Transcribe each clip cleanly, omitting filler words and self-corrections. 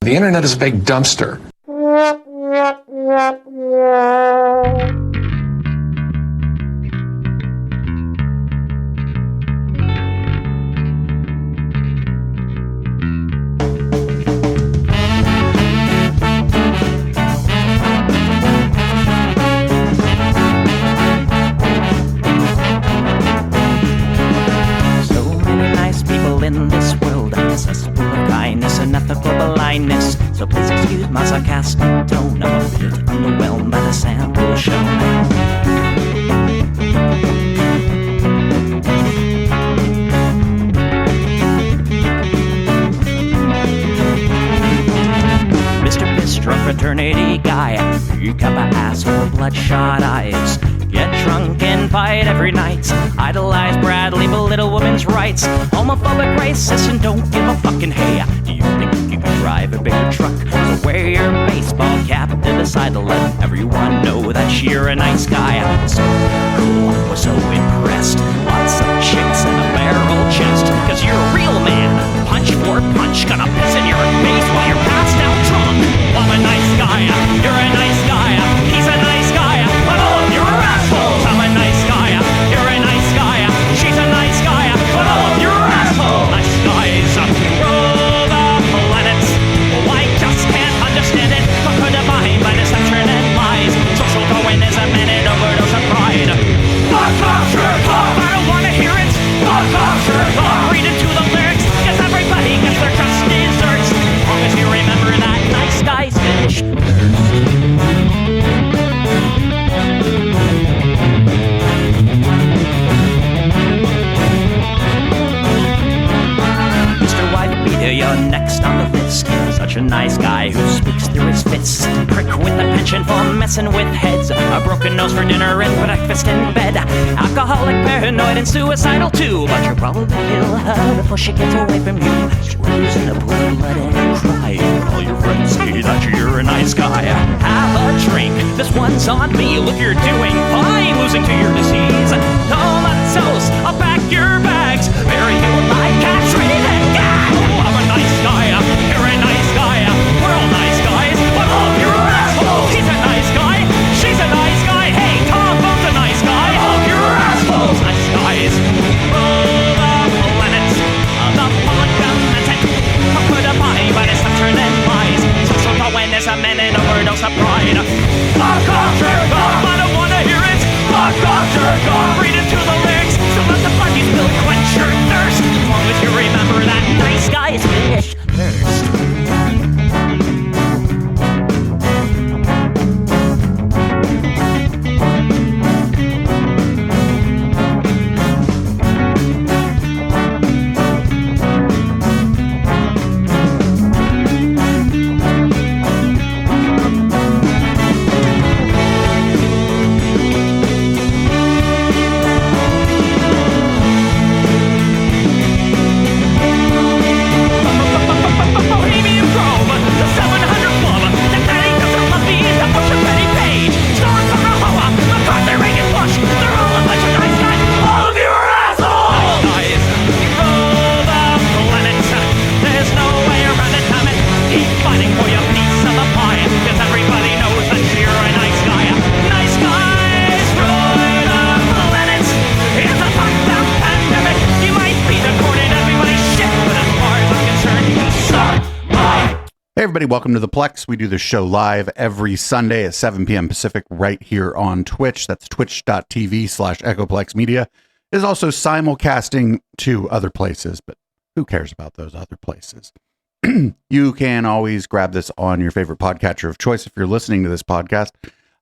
The internet is a big dumpster. So please excuse my sarcastic tone. I'm a bit underwhelmed by the sample shown. Mr. Piss-drunk fraternity guy, you got my asshole, bloodshot eyes. Get drunk and fight every night. Idolize Bradley, belittle women's rights. Homophobic, racist, and don't give a fucking hey. Do you think you can drive a bigger truck? So wear your baseball cap to the side to let everyone know that you're a nice guy. So cool, was so impressed. Lots of chicks in a barrel chest. Cause you're a real man. Punch for punch, gonna piss in your face while you're passed out drunk. I'm a nice guy, you're a nice guy. He's a nice guy, but all of you are assholes. I'm a nice guy, you're a nice guy. She's a nice guy, but all of you are assholes. Nice guys rule the planets. Oh, I just can't understand it. Conquer divine by deception and lies. Social Darwinism and an overdose of pride. Fuck off, jerk off. I don't wanna hear it. Fuck off, jerk off. Read into the lyrics, cause everybody gets their just desserts. As long as you remember that nice guys finish Mr. White Beater, you're next on the list. Such a nice guy who speaks through his fists. Prick with a penchant for messing with heads. A broken nose for dinner and breakfast in bed. Alcoholic, paranoid, and suicidal too. But you'll probably kill her before she gets away from you. She rolls in a pool of blood and cry. All your friends say that you're a nice guy. Have a drink, this one's on me. Look, you're doing fine, losing to your disease. Comatose, I'll pack your bags. Bury you like cats ready to gag. Oh, I'm a nice guy, you're a nice guy. We're all nice guys, but all of you are assholes. He's a nice guy, she's a nice guy. Hey, Tom Bone's a nice guy. All of you are assholes. Nice guys rule the planets. The public benefit. Put a body by deception and lies. Social Darwinism and an overdose of pride. Fuck off, jerk off. I don't wanna hear it. Fuck off, jerk off. Read into the lyrics. So let the party spill quench your thirst. As long as you remember that nice guys finish first. Hey everybody, welcome to the Plex. We do this show live every Sunday at 7 p.m. Pacific right here on Twitch. That's twitch.tv/EchoPlexMedia. It is also simulcasting to other places, but who cares about those other places? You can always grab this on your favorite podcatcher of choice if you're listening to this podcast.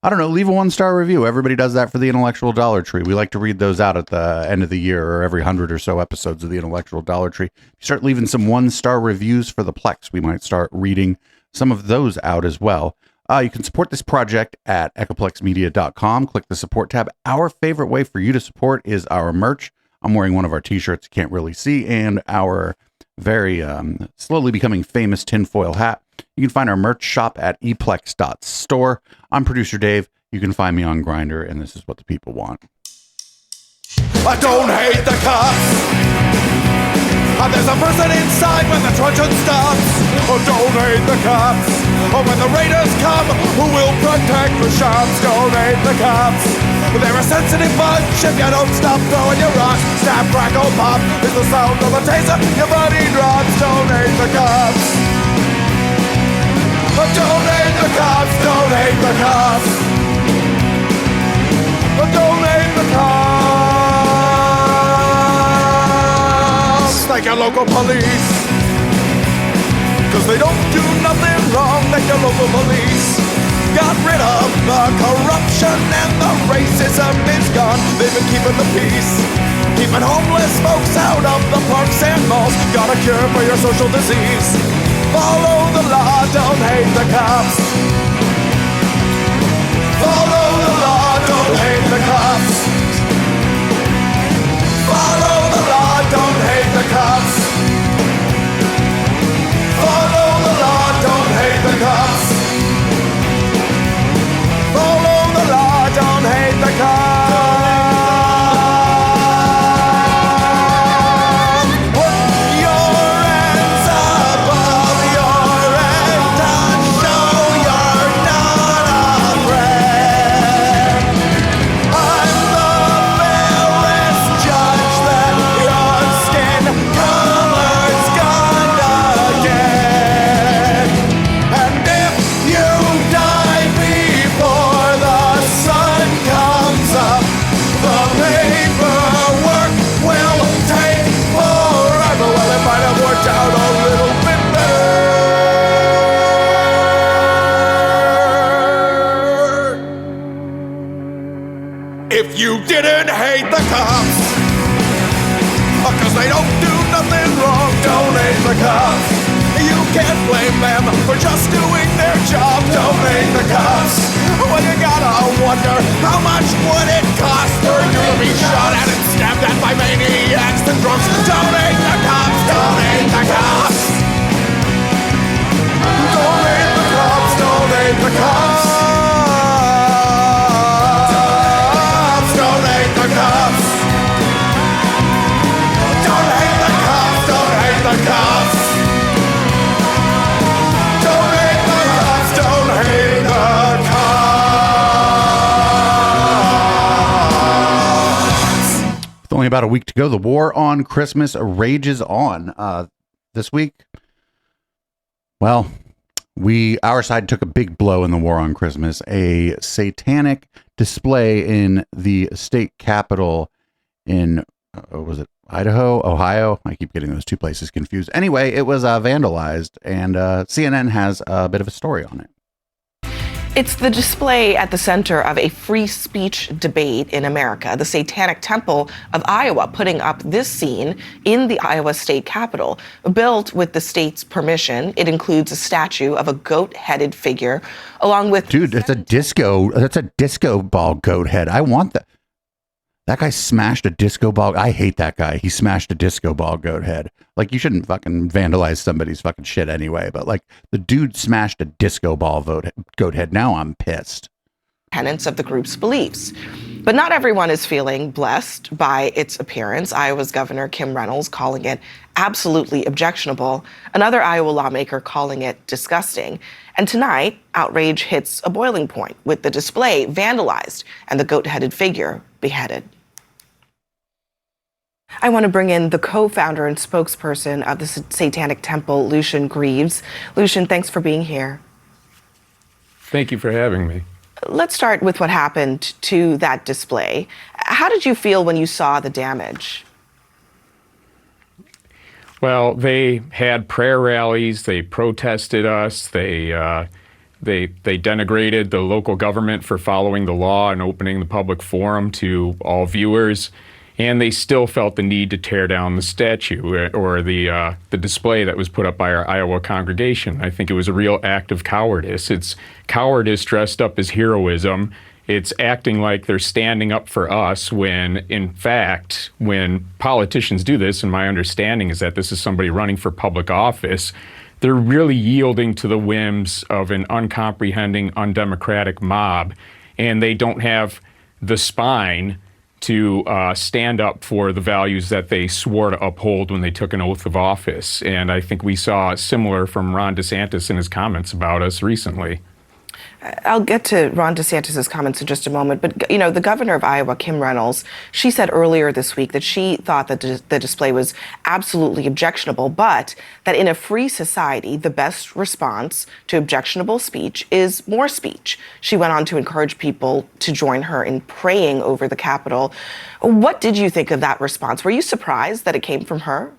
I don't know, leave a 1-star review. Everybody does that for the Intellectual Dollar Tree. We like to read those out at the end of the year or every 100 or so episodes of the Intellectual Dollar Tree. If you start leaving some 1-star reviews for the Plex, we might start reading some of those out as well. You can support this project at echoplexmedia.com. Click the support tab. Our favorite way for you to support is our merch. I'm wearing one of our t-shirts you can't really see, and our very slowly becoming famous tinfoil hat. You can find our merch shop at eplex.store. I'm producer Dave. You can find me on Grindr, and this is what the people want. I don't hate the cops. And there's a person inside when the truncheon stops. Oh, donate the cops. Oh, when the raiders come, who will protect the shops? Donate the cops. They're a sensitive bunch if you don't stop throwing your rocks. Snap, crackle, pop is the sound of a taser. Your body drops. Donate the cops. Donate the cops. Donate the cops. Donate the cops. Thank your local police, 'cause they don't do nothing wrong. Thank your local police. Got rid of the corruption and the racism is gone. They've been keeping the peace, keeping homeless folks out of the parks and malls. Got a cure for your social disease. Follow the law, don't hate the cops. Follow the law, don't hate the cops. Follow the law, don't hate the cops. Follow the law, don't hate the cops. Follow the law, don't hate the cops. Put your hands above your head and show you're not afraid. I'm the fearless judge that your skin color's gonna get. And if you die before the sun comes up, the paperwork will take forever. Well, it might have worked out a little bit better if you didn't hate the cops. 'Cause they don't do nothing wrong. Donate the cops. You can't blame them for just doing their job. Donate the cops. Well, you gotta wonder, how much would it cost for you to be shot at and stabbed at by maniacs and drunks? Donate the cops. Donate the cops. Donate the cops. Donate the cops. Donate the cops. Donate the cops. Donate the cops. Donate the cops. Donate the cops. With only about a week to go, the war on Christmas rages on. This week, well, our side took a big blow in the war on Christmas. A satanic display in the state capitol in, was it Idaho, Ohio? I keep getting those two places confused. Anyway, it was vandalized, and CNN has a bit of a story on it. It's the display at the center of a free speech debate in America. The Satanic Temple of Iowa putting up this scene in the Iowa state capitol. Built with the state's permission, it includes a statue of a goat-headed figure, along with... Dude, that's a disco ball goat head. I want that. That guy smashed a disco ball. I hate that guy. He smashed a disco ball goat head. Like, you shouldn't fucking vandalize somebody's fucking shit anyway. But like, the dude smashed a disco ball goat head. Now I'm pissed. Tenets of the group's beliefs. But not everyone is feeling blessed by its appearance. Iowa's Governor Kim Reynolds calling it absolutely objectionable. Another Iowa lawmaker calling it disgusting. And tonight, outrage hits a boiling point with the display vandalized and the goat-headed figure beheaded. I want to bring in the co-founder and spokesperson of the Satanic Temple, Lucian Greaves. Lucian, thanks for being here. Thank you for having me. Let's start with what happened to that display. How did you feel when you saw the damage? Well, they had prayer rallies. They protested us. They denigrated the local government for following the law and opening the public forum to all viewers. And they still felt the need to tear down the statue or the display that was put up by our Iowa congregation. I think it was a real act of cowardice. It's cowardice dressed up as heroism. It's acting like they're standing up for us when, in fact, when politicians do this, and my understanding is that this is somebody running for public office, they're really yielding to the whims of an uncomprehending, undemocratic mob, and they don't have the spine to stand up for the values that they swore to uphold when they took an oath of office. And I think we saw similar from Ron DeSantis in his comments about us recently. I'll get to Ron DeSantis' comments in just a moment, but the governor of Iowa, Kim Reynolds, she said earlier this week that she thought that the display was absolutely objectionable, but that in a free society, the best response to objectionable speech is more speech. She went on to encourage people to join her in praying over the Capitol. What did you think of that response? Were you surprised that it came from her?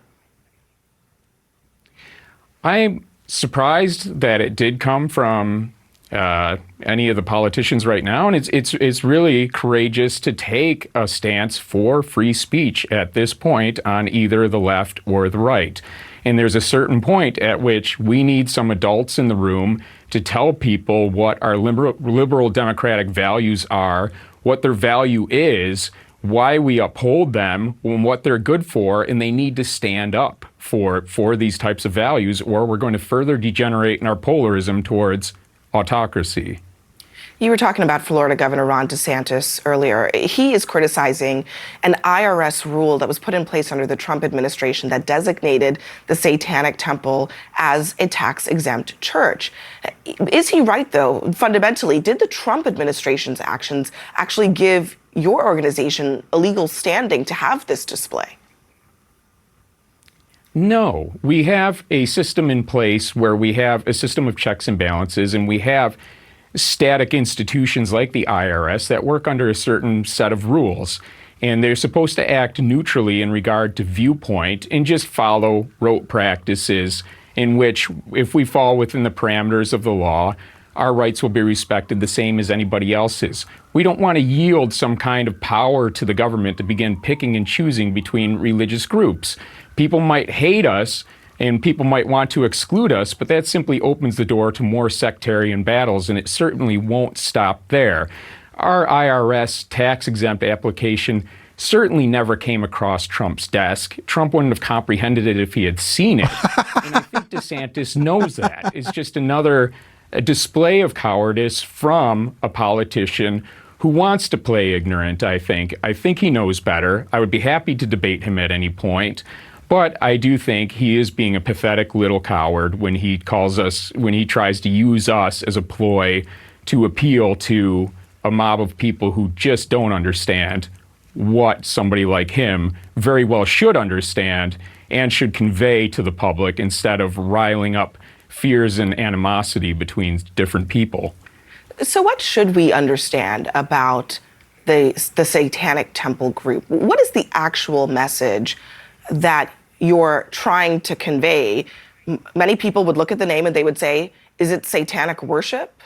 I'm surprised that it did come from any of the politicians right now, and it's really courageous to take a stance for free speech at this point on either the left or the right. And there's a certain point at which we need some adults in the room to tell people what our liberal democratic values are, what their value is, why we uphold them, and what they're good for, and they need to stand up for these types of values, or we're going to further degenerate in our polarism towards autocracy. You were talking about Florida Governor Ron DeSantis earlier. He is criticizing an IRS rule that was put in place under the Trump administration that designated the Satanic Temple as a tax-exempt church. Is he right, though? Fundamentally, did the Trump administration's actions actually give your organization a legal standing to have this display? No, we have a system in place where we have a system of checks and balances, and we have static institutions like the IRS that work under a certain set of rules. And they're supposed to act neutrally in regard to viewpoint and just follow rote practices in which, if we fall within the parameters of the law, our rights will be respected the same as anybody else's. We don't want to yield some kind of power to the government to begin picking and choosing between religious groups. People might hate us and people might want to exclude us, but that simply opens the door to more sectarian battles, and it certainly won't stop there. Our IRS tax-exempt application certainly never came across Trump's desk. Trump wouldn't have comprehended it if he had seen it. And I think DeSantis knows that. It's just another display of cowardice from a politician who wants to play ignorant, I think. I think he knows better. I would be happy to debate him at any point. But I do think he is being a pathetic little coward when he tries to use us as a ploy to appeal to a mob of people who just don't understand what somebody like him very well should understand and should convey to the public instead of riling up fears and animosity between different people. So what should we understand about the Satanic Temple group? What is the actual message that you're trying to convey? Many people would look at the name and they would say, is it satanic worship?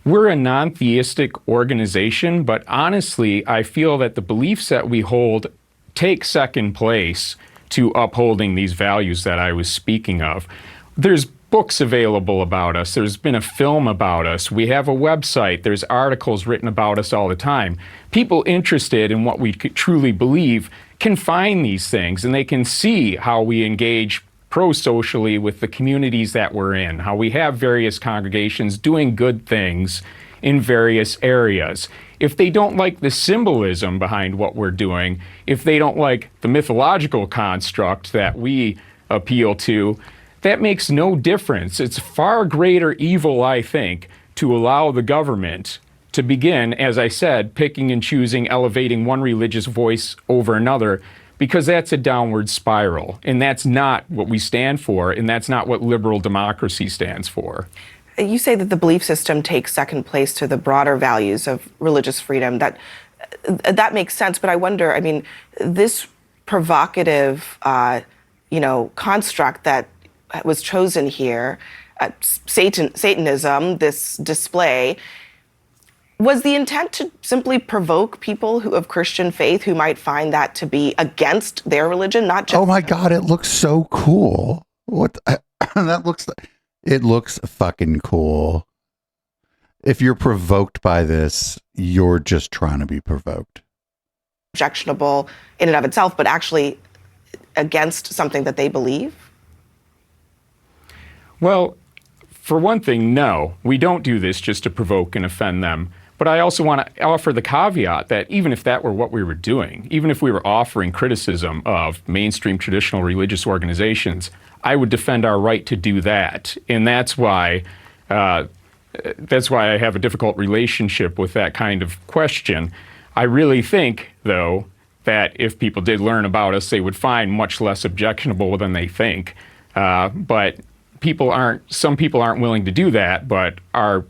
We're a non-theistic organization, but honestly, I feel that the beliefs that we hold take second place to upholding these values that I was speaking of. There's books available about us. There's been a film about us. We have a website. There's articles written about us all the time. People interested in what we truly believe can find these things, and they can see how we engage pro-socially with the communities that we're in, how we have various congregations doing good things in various areas. If they don't like the symbolism behind what we're doing, if they don't like the mythological construct that we appeal to, that makes no difference. It's far greater evil, I think, to allow the government to begin, as I said, picking and choosing, elevating one religious voice over another, because that's a downward spiral. And that's not what we stand for, and that's not what liberal democracy stands for. You say that the belief system takes second place to the broader values of religious freedom. That makes sense, but I wonder, I mean, this provocative, construct that was chosen here, Satanism, this display, was the intent to simply provoke people who of Christian faith who might find that to be against their religion, not just... Oh my God, it looks so cool. It looks fucking cool. If you're provoked by this, you're just trying to be provoked. Objectionable in and of itself, but actually against something that they believe? Well, for one thing, no, we don't do this just to provoke and offend them. But I also want to offer the caveat that even if that were what we were doing, even if we were offering criticism of mainstream traditional religious organizations, I would defend our right to do that. And that's why I have a difficult relationship with that kind of question. I really think, though, that if people did learn about us, they would find much less objectionable than they think. But some people aren't willing to do that, but our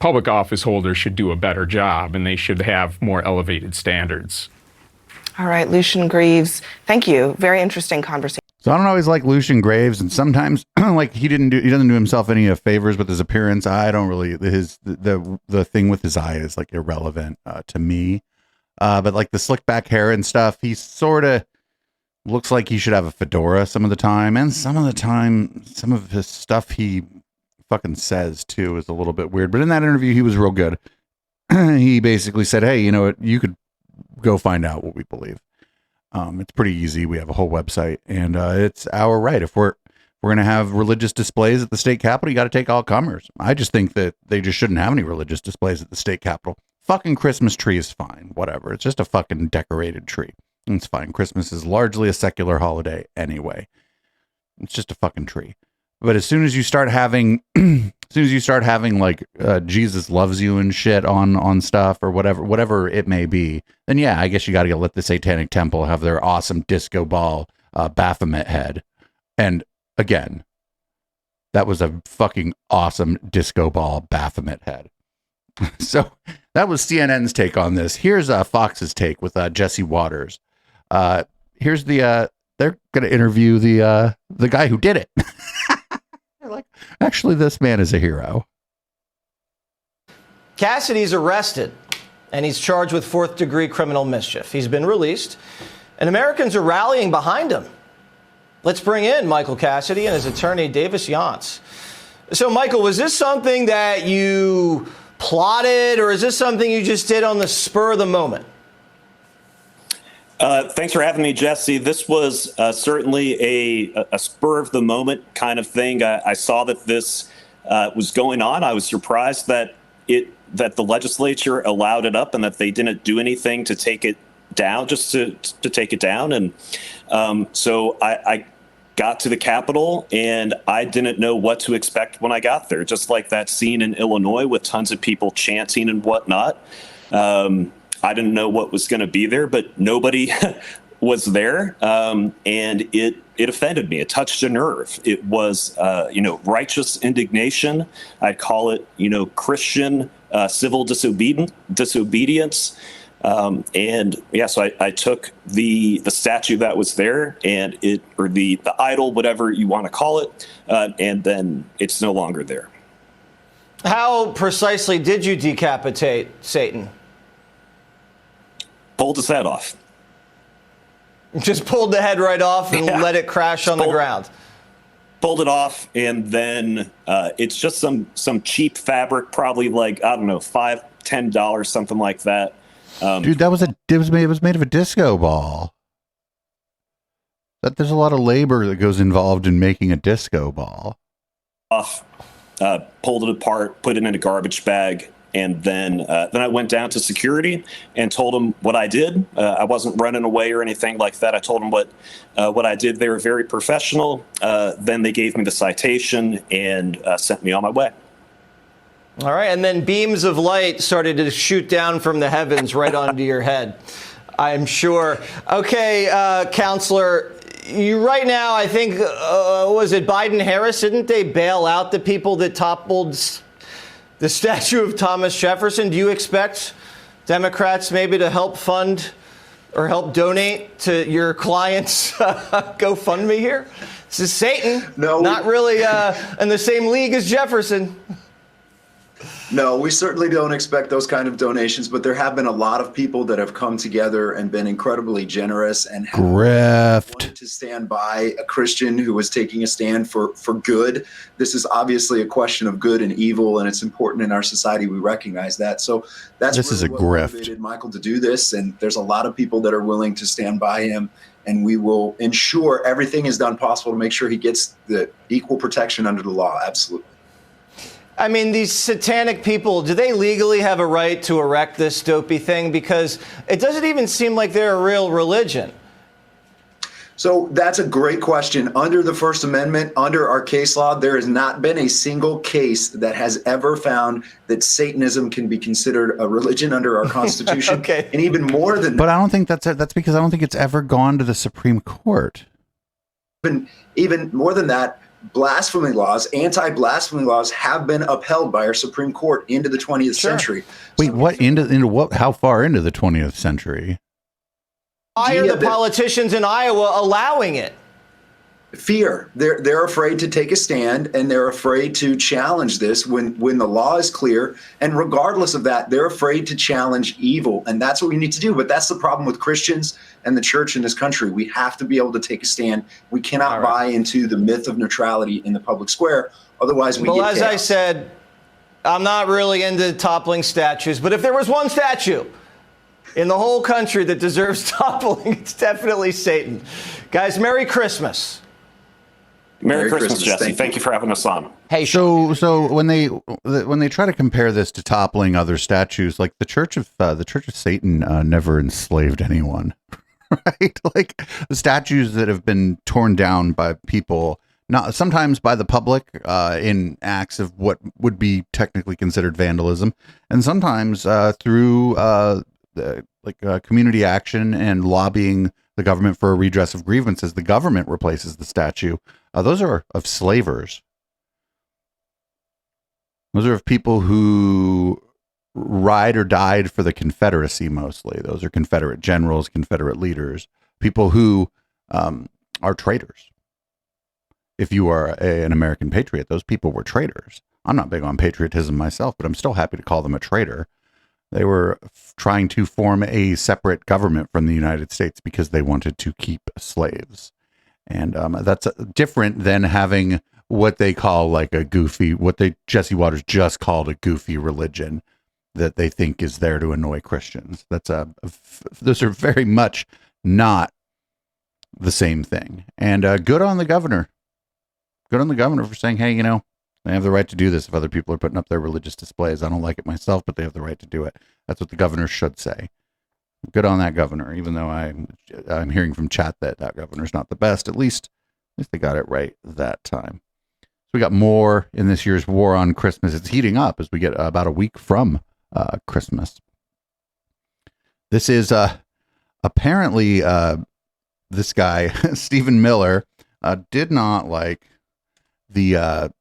public office holders should do a better job, and they should have more elevated standards. All right, Lucian Greaves, thank you. Very interesting conversation. So I don't always like Lucian Graves, and sometimes like he doesn't do himself any favors with his appearance. I don't really the thing with his eye is like irrelevant to me. But like the slick back hair and stuff, he sort of looks like he should have a fedora some of the time, and some of the time, some of his stuff he fucking says too is a little bit weird. But in that interview, he was real good. He basically said, "Hey, you know what? You could go find out what we believe. It's pretty easy. We have a whole website, and it's our right. If we're going to have religious displays at the state capitol, you got to take all comers. I just think that they just shouldn't have any religious displays at the state capitol. Fucking Christmas tree is fine. Whatever. It's just a fucking decorated tree. It's fine. Christmas is largely a secular holiday anyway. It's just a fucking tree. But as soon as you start having, like Jesus loves you and shit on stuff or whatever it may be, then yeah, I guess you got to let the Satanic Temple have their awesome disco ball Baphomet head. And again, that was a fucking awesome disco ball Baphomet head. So that was CNN's take on this. Here's Fox's take with Jesse Waters. Here's they're going to interview the guy who did it. They're like, actually, this man is a hero. Cassidy's arrested, and he's charged with fourth-degree criminal mischief. He's been released, and Americans are rallying behind him. Let's bring in Michael Cassidy and his attorney, Davis Yance. So, Michael, was this something that you plotted, or is this something you just did on the spur of the moment? Thanks for having me, Jesse. This was certainly a spur of the moment kind of thing. I saw that this was going on. I was surprised that the legislature allowed it up and that they didn't do anything to take it down, just to take it down. And so I got to the Capitol, and I didn't know what to expect when I got there. Just like that scene in Illinois with tons of people chanting and whatnot. I didn't know what was going to be there, but nobody was there, and it offended me. It touched a nerve. It was, righteous indignation. I'd call it, Christian civil disobedience. And yeah, so I took the statue that was there and the idol, whatever you want to call it, and then it's no longer there. How precisely did you decapitate Satan? Pulled his head off. Just pulled the head right off and let it crash on the ground. Pulled it off, and then it's just some cheap fabric, probably like, I don't know, $5, $10, something like that. Dude, it was made of a disco ball. There's a lot of labor that goes involved in making a disco ball. Pulled it apart, put it in a garbage bag. And then I went down to security and told them what I did. I wasn't running away or anything like that. I told them what I did. They were very professional. Then they gave me the citation and sent me on my way. All right. And then beams of light started to shoot down from the heavens right onto your head, I'm sure. Okay, Counselor, you right now, I think, was it Biden-Harris? Didn't they bail out the people that toppled the statue of Thomas Jefferson? Do you expect Democrats maybe to help fund or help donate to your client's GoFundMe here? This is Satan. No, not really in the same league as Jefferson. No, we certainly don't expect those kind of donations, but there have been a lot of people that have come together and been incredibly generous and wanted to stand by a Christian who was taking a stand for good. This is obviously a question of good and evil, and it's important in our society. We recognize that. So that's really what motivated Michael to do this, and there's a lot of people that are willing to stand by him, and we will ensure everything is done possible to make sure he gets the equal protection under the law. Absolutely. I mean, these satanic people, do they legally have a right to erect this dopey thing? Because it doesn't even seem like they're a real religion. So that's a great question. Under the First Amendment, under our case law, there has not been a single case that has ever found that Satanism can be considered a religion under our Constitution. Okay. And even more than But that, I don't think that's because I don't think it's ever gone to the Supreme Court. even more than that, blasphemy laws, anti-blasphemy laws have been upheld by our Supreme Court into the 20th century. Wait, what into what? How far into the 20th century? Why are the politicians in Iowa allowing it? Fear. They're afraid to take a stand, and they're afraid to challenge this when the law is clear. And regardless of that, they're afraid to challenge evil, and that's what we need to do. But that's the problem with Christians and the church in this country. We have to be able to take a stand. We cannot buy into the myth of neutrality in the public square. Otherwise, we get Well, as chaos. I said, I'm not really into toppling statues, but if there was one statue in the whole country that deserves toppling, it's definitely Satan. Guys, Merry Christmas. Merry Christmas, Jesse. Thank you for having us on. Hey, So when they try to compare this to toppling other statues, like the Church of Satan never enslaved anyone, right? Like the statues that have been torn down by people, not sometimes by the public in acts of what would be technically considered vandalism, and sometimes through community action and lobbying the government for a redress of grievances. The government replaces the statue. Those are of slavers. Those are of people who ride or died for the Confederacy mostly. Those are Confederate generals, Confederate leaders, people who are traitors. If you are an American patriot, those people were traitors. I'm not big on patriotism myself, but I'm still happy to call them a traitor. They were trying to form a separate government from the United States because they wanted to keep slaves. And that's different than having what they call like a goofy, Jesse Waters just called a goofy religion that they think is there to annoy Christians. Those are very much not the same thing. And good on the governor. Good on the governor for saying, hey, they have the right to do this if other people are putting up their religious displays. I don't like it myself, but they have the right to do it. That's what the governor should say. Good on that governor, even though I'm hearing from chat that governor's not the best. At least they got it right that time. So we got more in this year's war on Christmas. It's heating up as we get about a week from Christmas. This is apparently this guy, Stephen Miller, did not like the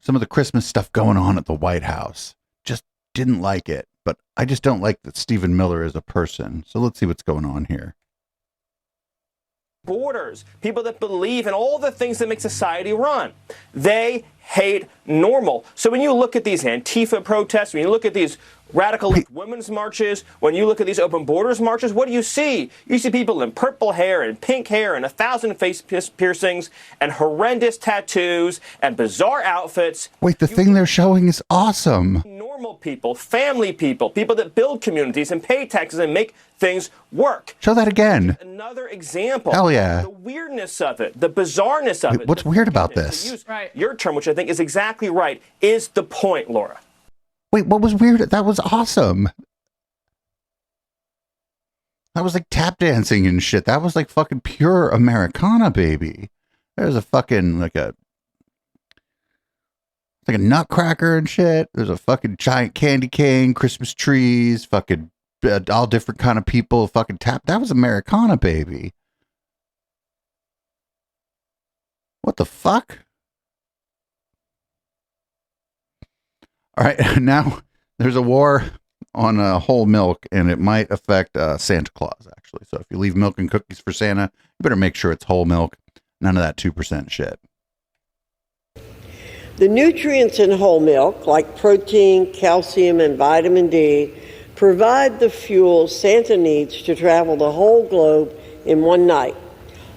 some of the Christmas stuff going on at the White House. Just didn't like it. But I just don't like that Stephen Miller is a person. So let's see what's going on here. Borders, people that believe in all the things that make society run. They hate normal. So when you look at these Antifa protests, when you look at these radical women's marches, when you look at these open borders marches, what do you see? You see people in purple hair and pink hair and 1,000 face piercings and horrendous tattoos and bizarre outfits. Wait, the thing they're showing is awesome. Normal people, family people, people that build communities and pay taxes and make things work. Show that again. Another example. Hell yeah. The weirdness of it, the bizarreness of it. What's weird about this? To use your term, which I think is exactly right, is the point, Laura. Wait, what was weird? That was awesome. That was like tap dancing and shit. That was like fucking pure Americana, baby. There's a fucking like a nutcracker and shit. There's a fucking giant candy cane, Christmas trees, fucking all different kind of people, fucking tap. That was Americana, baby. What the fuck? All right, now there's a war on whole milk, and it might affect Santa Claus, actually. So if you leave milk and cookies for Santa, you better make sure it's whole milk. None of that 2% shit. The nutrients in whole milk, like protein, calcium, and vitamin D, provide the fuel Santa needs to travel the whole globe in one night.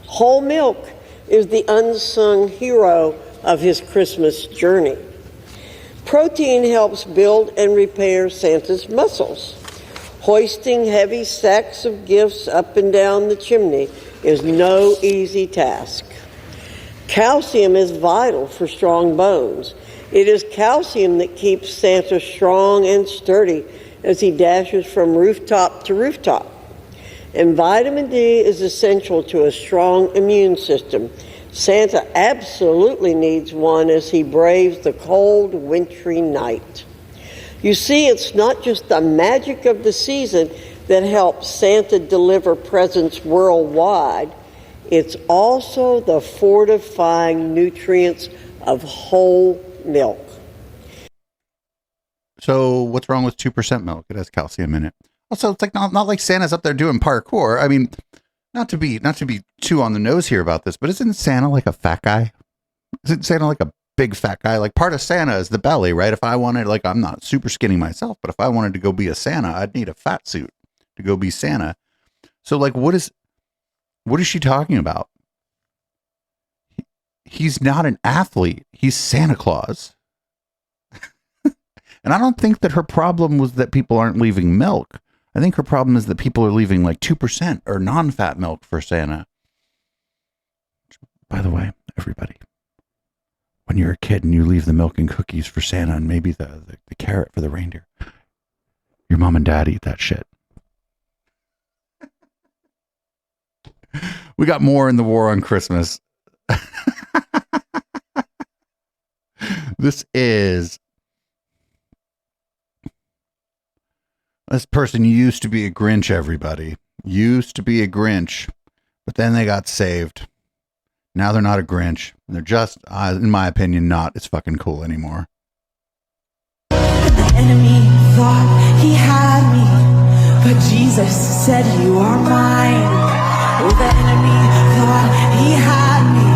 Whole milk is the unsung hero of his Christmas journey. Protein helps build and repair Santa's muscles. Hoisting heavy sacks of gifts up and down the chimney is no easy task. Calcium is vital for strong bones. It is calcium that keeps Santa strong and sturdy as he dashes from rooftop to rooftop. And vitamin D is essential to a strong immune system. Santa absolutely needs one as he braves the cold, wintry night. You see, it's not just the magic of the season that helps Santa deliver presents worldwide. It's also the fortifying nutrients of whole milk. So what's wrong with 2% milk? It has calcium in it. Also, it's like not like Santa's up there doing parkour. I mean, not to be too on the nose here about this, but isn't Santa like a fat guy? Isn't Santa like a big fat guy? Like part of Santa is the belly, right? If I wanted, like, I'm not super skinny myself, but if I wanted to go be a Santa, I'd need a fat suit to go be Santa. So like, what is she talking about? He's not an athlete. He's Santa Claus. And I don't think that her problem was that people aren't leaving milk. I think her problem is that people are leaving like 2% or non-fat milk for Santa. By the way, everybody, when you're a kid and you leave the milk and cookies for Santa and maybe the carrot for the reindeer, your mom and dad eat that shit. We got more in the war on Christmas. This person used to be a Grinch, everybody. Used to be a Grinch, but then they got saved. Now they're not a Grinch. They're just, in my opinion, not as fucking cool anymore. The enemy thought he had me, but Jesus said you are mine. Oh, the enemy thought he had me,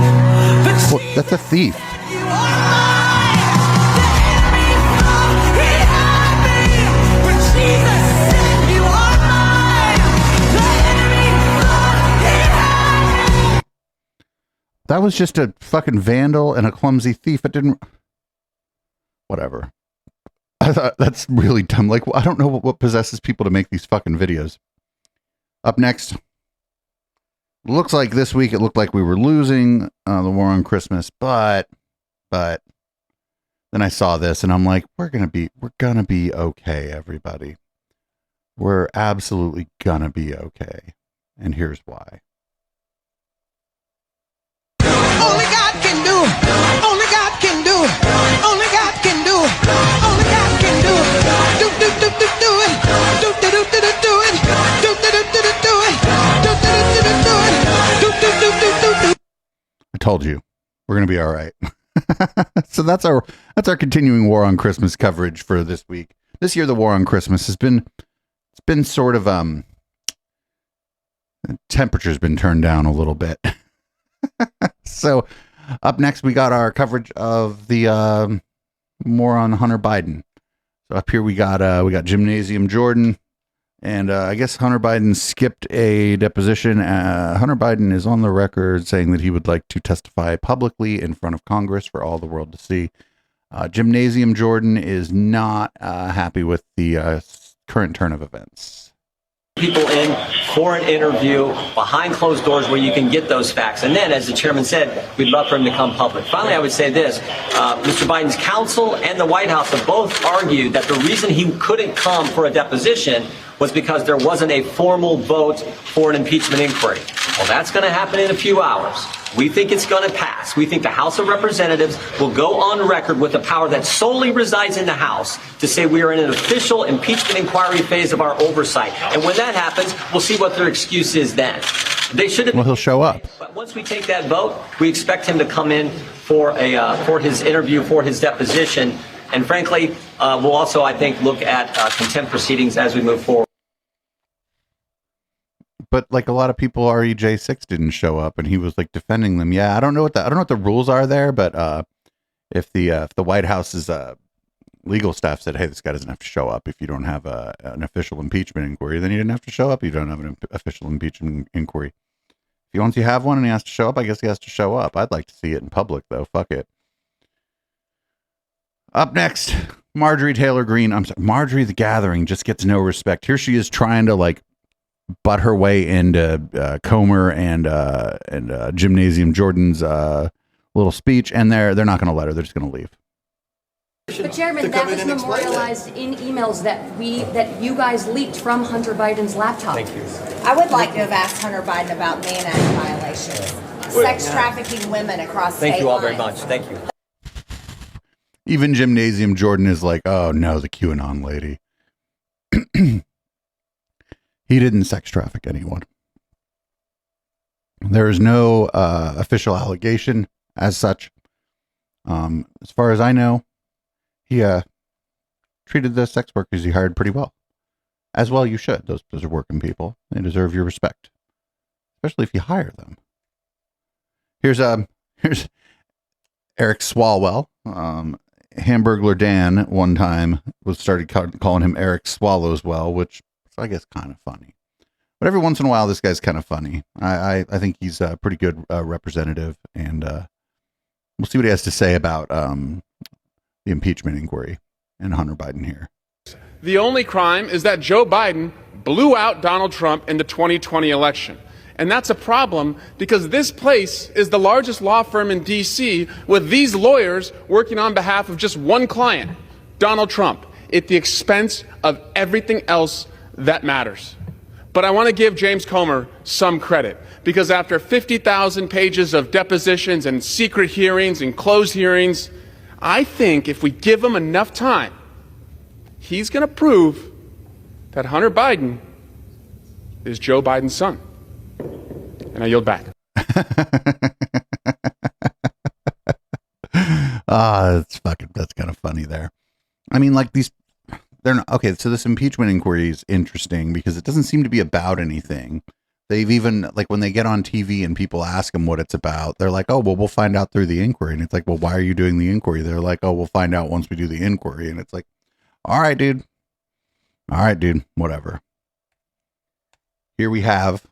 but Well, that's a thief. you are mine. The enemy thought he had me, but Jesus said you are mine. The enemy thought he had me. That was just a fucking vandal and a clumsy thief. It didn't... Whatever. I thought that's really dumb. Like, I don't know what possesses people to make these fucking videos. Up next. Looks like this week it looked like we were losing the war on Christmas, but then I saw this and I'm like, we're gonna be okay, everybody. We're absolutely gonna be okay. And here's why. Only God can do it. Only God can do it. Only God can do it. Only God can do it. Do do do do do it. Do do do do do it. Do do do do do it. Do do do do do it. Do do do do do. I told you, we're gonna be all right. So that's our continuing war on Christmas coverage for this week. This year, the war on Christmas has been sort of the temperature's been turned down a little bit. So up next, we got our coverage of the more on Hunter Biden. So up here we got Gymnasium Jordan, and I guess Hunter Biden skipped a deposition. Hunter Biden is on the record saying that he would like to testify publicly in front of Congress for all the world to see. Gymnasium Jordan is not happy with the current turn of events. People in for an interview behind closed doors where you can get those facts. And then, as the chairman said, we'd love for him to come public. Finally, I would say this. Mr. Biden's counsel and the White House have both argued that the reason he couldn't come for a deposition was because there wasn't a formal vote for an impeachment inquiry. Well, that's going to happen in a few hours. We think it's going to pass. We think the House of Representatives will go on record with the power that solely resides in the House to say we are in an official impeachment inquiry phase of our oversight. And when that happens, we'll see what their excuse is then. They should have. Well, he'll show up. But once we take that vote, we expect him to come in for his interview, for his deposition. And frankly, we'll also, I think, look at contempt proceedings as we move forward. But like a lot of people, REJ6 didn't show up, and he was like defending them. Yeah, I don't know what the rules are there, but if the White House's legal staff said, "Hey, this guy doesn't have to show up if you don't have an official impeachment inquiry," then he didn't have to show up. You don't have an official impeachment inquiry. If once you have one and he has to show up, I guess he has to show up. I'd like to see it in public, though. Fuck it. Up next, Marjorie Taylor Greene. I'm sorry, Marjorie the Gathering just gets no respect. Here she is trying to like butt her way into Comer and Gymnasium Jordan's little speech, and they're not going to let her. They're just going to leave. But Chairman, that was memorialized in emails that you guys leaked from Hunter Biden's laptop. Thank you. I would like to have asked Hunter Biden about Mann Act violations, sex trafficking women across state lines. Thank you all very much. Thank you. Even Gymnasium Jordan is like, oh no, the QAnon lady. He didn't sex traffic anyone. There is no official allegation as such. As far as I know, he treated the sex workers he hired pretty well. As well you should. Those are working people. They deserve your respect. Especially if you hire them. Here's Eric Swalwell. Hamburglar Dan one time started calling him Eric Swallowswell, which is, I guess, kind of funny. But every once in a while, this guy's kind of funny. I think he's a pretty good representative, and we'll see what he has to say about the impeachment inquiry and Hunter Biden here. The only crime is that Joe Biden blew out Donald Trump in the 2020 election. And that's a problem because this place is the largest law firm in D.C. with these lawyers working on behalf of just one client, Donald Trump, at the expense of everything else that matters. But I want to give James Comer some credit because after 50,000 pages of depositions and secret hearings and closed hearings, I think if we give him enough time, he's going to prove that Hunter Biden is Joe Biden's son. And I yield back. That's kind of funny there. I mean, like they're not, okay. So this impeachment inquiry is interesting because it doesn't seem to be about anything. They've even, like, when they get on TV and people ask them what it's about, they're like, oh, well, we'll find out through the inquiry. And it's like, well, why are you doing the inquiry? They're like, oh, we'll find out once we do the inquiry. And it's like, all right, dude, whatever. Here we have,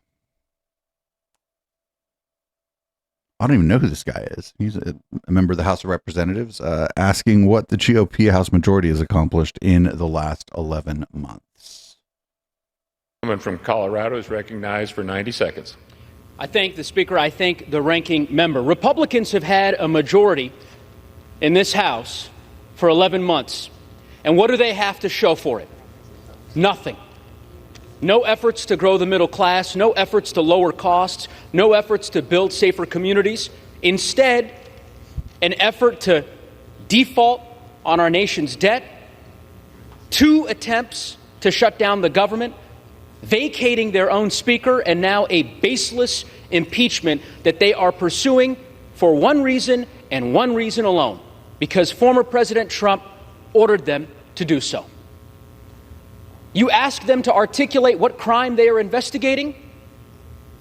I don't even know who this guy is. He's a member of the House of Representatives, asking what the GOP House majority has accomplished in the last 11 months. Someone from Colorado is recognized for 90 seconds. I thank the Speaker. I thank the ranking member. Republicans have had a majority in this House for 11 months. And what do they have to show for it? Nothing. No efforts to grow the middle class, no efforts to lower costs, no efforts to build safer communities. Instead, an effort to default on our nation's debt, 2 attempts to shut down the government, vacating their own speaker, and now a baseless impeachment that they are pursuing for one reason and one reason alone, because former President Trump ordered them to do so. You ask them to articulate what crime they are investigating,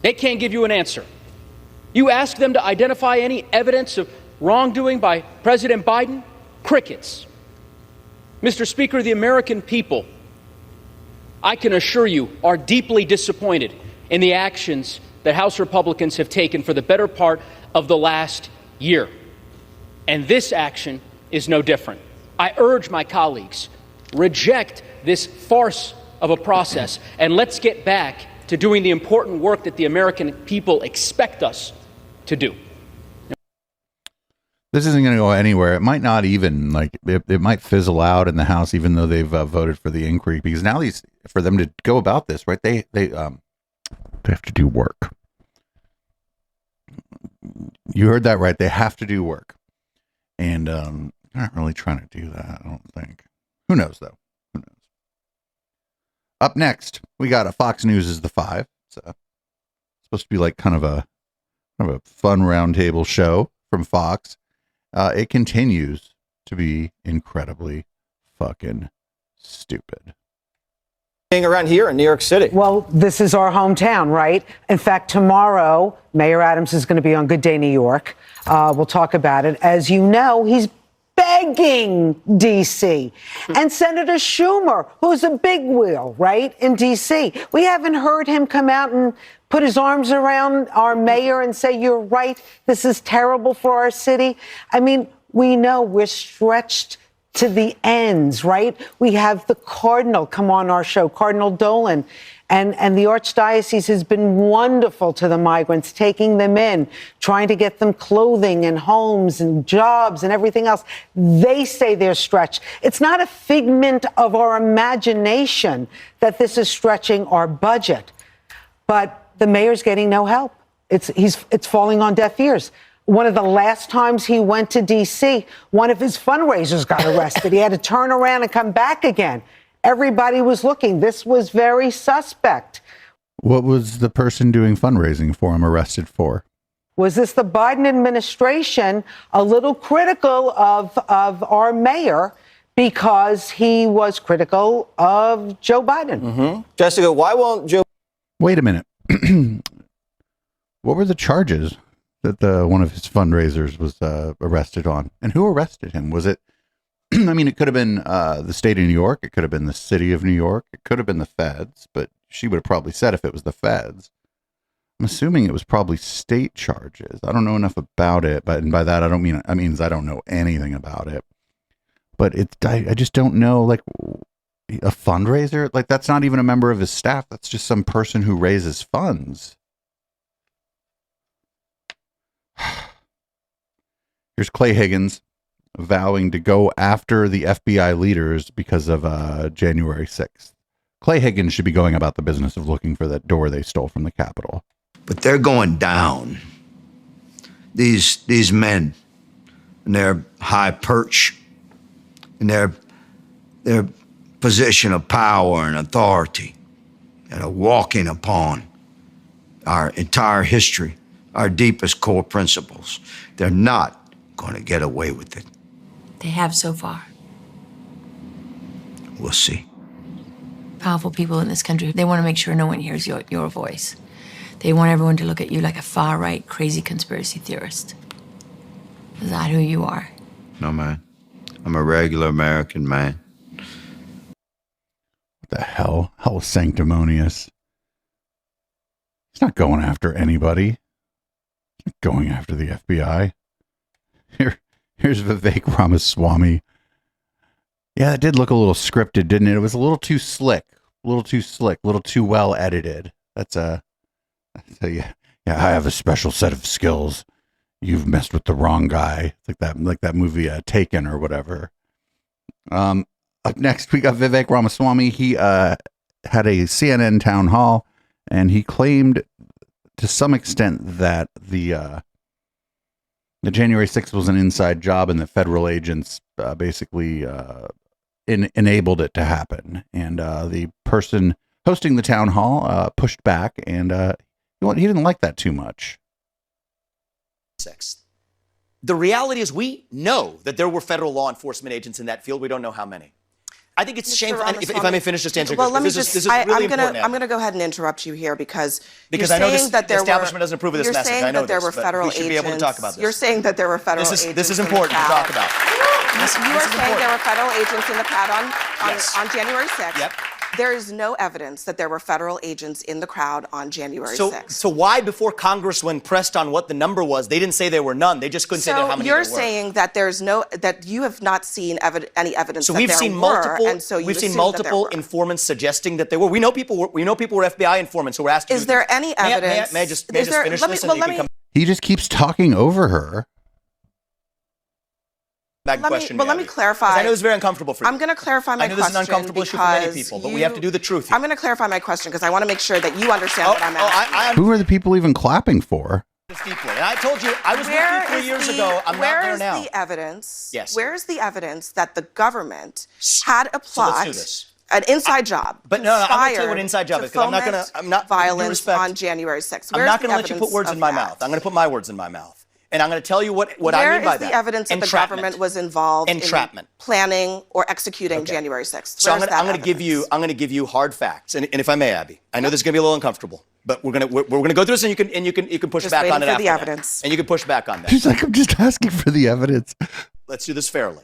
they can't give you an answer. You ask them to identify any evidence of wrongdoing by President Biden, crickets. Mr. Speaker, the American people, I can assure you, are deeply disappointed in the actions that House Republicans have taken for the better part of the last year. And this action is no different. I urge my colleagues, reject this farce of a process, and let's get back to doing the important work that the American people expect us to do. This isn't going to go anywhere. It might not even, like, it might fizzle out in the House, even though they've voted for the inquiry, because now for them to go about this, right, they have to do work. You heard that right. They have to do work. And they're not really trying to do that, I don't think. Who knows, though? Who knows? Up next, we got a Fox News is the 5. It's supposed to be like kind of a fun roundtable show from Fox. It continues to be incredibly fucking stupid. Around here in New York City. Well, this is our hometown, right? In fact, tomorrow, Mayor Adams is going to be on Good Day New York. We'll talk about it. As you know, he's begging D.C. And Senator Schumer, who's a big wheel, right, in D.C. We haven't heard him come out and put his arms around our mayor and say, you're right, this is terrible for our city. I mean, we know we're stretched to the ends, right? We have the Cardinal come on our show, Cardinal Dolan, And the Archdiocese has been wonderful to the migrants, taking them in, trying to get them clothing and homes and jobs and everything else. They say they're stretched. It's not a figment of our imagination that this is stretching our budget. But the mayor's getting no help. It's falling on deaf ears. One of the last times he went to D.C., one of his fundraisers got arrested. He had to turn around and come back again. Everybody was looking. This was very suspect. What was the person doing fundraising for him arrested for? Was this the Biden administration a little critical of our mayor because he was critical of Joe Biden? Mm-hmm. Jessica, why won't Joe... Wait a minute. What were the charges that one of his fundraisers was arrested on? And who arrested him? Was it... I mean, it could have been the state of New York. It could have been the city of New York. It could have been the feds, but she would have probably said if it was the feds. I'm assuming it was probably state charges. I don't know enough about it, but and by that I don't mean I don't know anything about it. But I just don't know, like, a fundraiser? Like, that's not even a member of his staff. That's just some person who raises funds. Here's Clay Higgins vowing to go after the FBI leaders because of January 6th. Clay Higgins should be going about the business of looking for that door they stole from the Capitol. But they're going down. These men in their high perch, in their position of power and authority, that are walking upon our entire history, our deepest core principles. They're not going to get away with it. They have so far. We'll see. Powerful people in this country, they want to make sure no one hears your voice. They want everyone to look at you like a far-right, crazy conspiracy theorist. Is that who you are? No, man. I'm a regular American man. What the hell? How sanctimonious. He's not going after anybody. He's not going after the FBI. Here's Vivek Ramaswamy. Yeah, it did look a little scripted, didn't it? It was a little too slick, a little too well edited. Yeah, I have a special set of skills. You've messed with the wrong guy. It's like that movie Taken or whatever. Up next, we got Vivek Ramaswamy. He had a CNN town hall, and he claimed to some extent that the January 6th was an inside job and that federal agents basically enabled it to happen. And the person hosting the town hall pushed back, and he didn't like that too much. The reality is we know that there were federal law enforcement agents in that field. We don't know how many. I think it's shameful. And if I may finish just answering, well, let me this is really important. I'm going to go ahead and interrupt you here because I know the establishment doesn't approve of this message. I know that there were federal agents. We should be able to talk about this. You're saying that there were federal agents. This is important to talk about. You are saying there were federal agents in the crowd on January 6th. Yep. There is no evidence that there were federal agents in the crowd on January 6th. So why, before Congress, when pressed on what the number was, they didn't say there were none? They just couldn't say how many there were. So you're saying that that you have not seen any evidence that there were. We've seen multiple informants suggesting that there were. We know people were FBI informants who were asked to Is there any evidence? May I just finish this? He just keeps talking over her. Let me clarify. I know it's very uncomfortable for you. I'm going to clarify my question. I know this is an uncomfortable issue for many people, but we have to do the truth here. I'm going to clarify my question because I want to make sure that you understand what I'm asking. Who are the people even clapping for? Deeply. And I told you, I was with you 3 years ago. I'm not there now. Where is the evidence? Yes. Where is the evidence that the government had a plot? Let's do this. An inside job. But no, I'm going to tell you what an inside job is because I'm not violence on January 6th. I'm not going to let you put words in my mouth. I'm going to put my words in my mouth. And I'm going to tell you what I mean by that. Where is the evidence that the government was involved in planning or executing January 6th? So I'm going to give you hard facts. And if I may, Abby, I know this is going to be a little uncomfortable, but we're going to go through this, and you can push back on it after that. And you can push back on that. She's like, I'm just asking for the evidence. Let's do this fairly.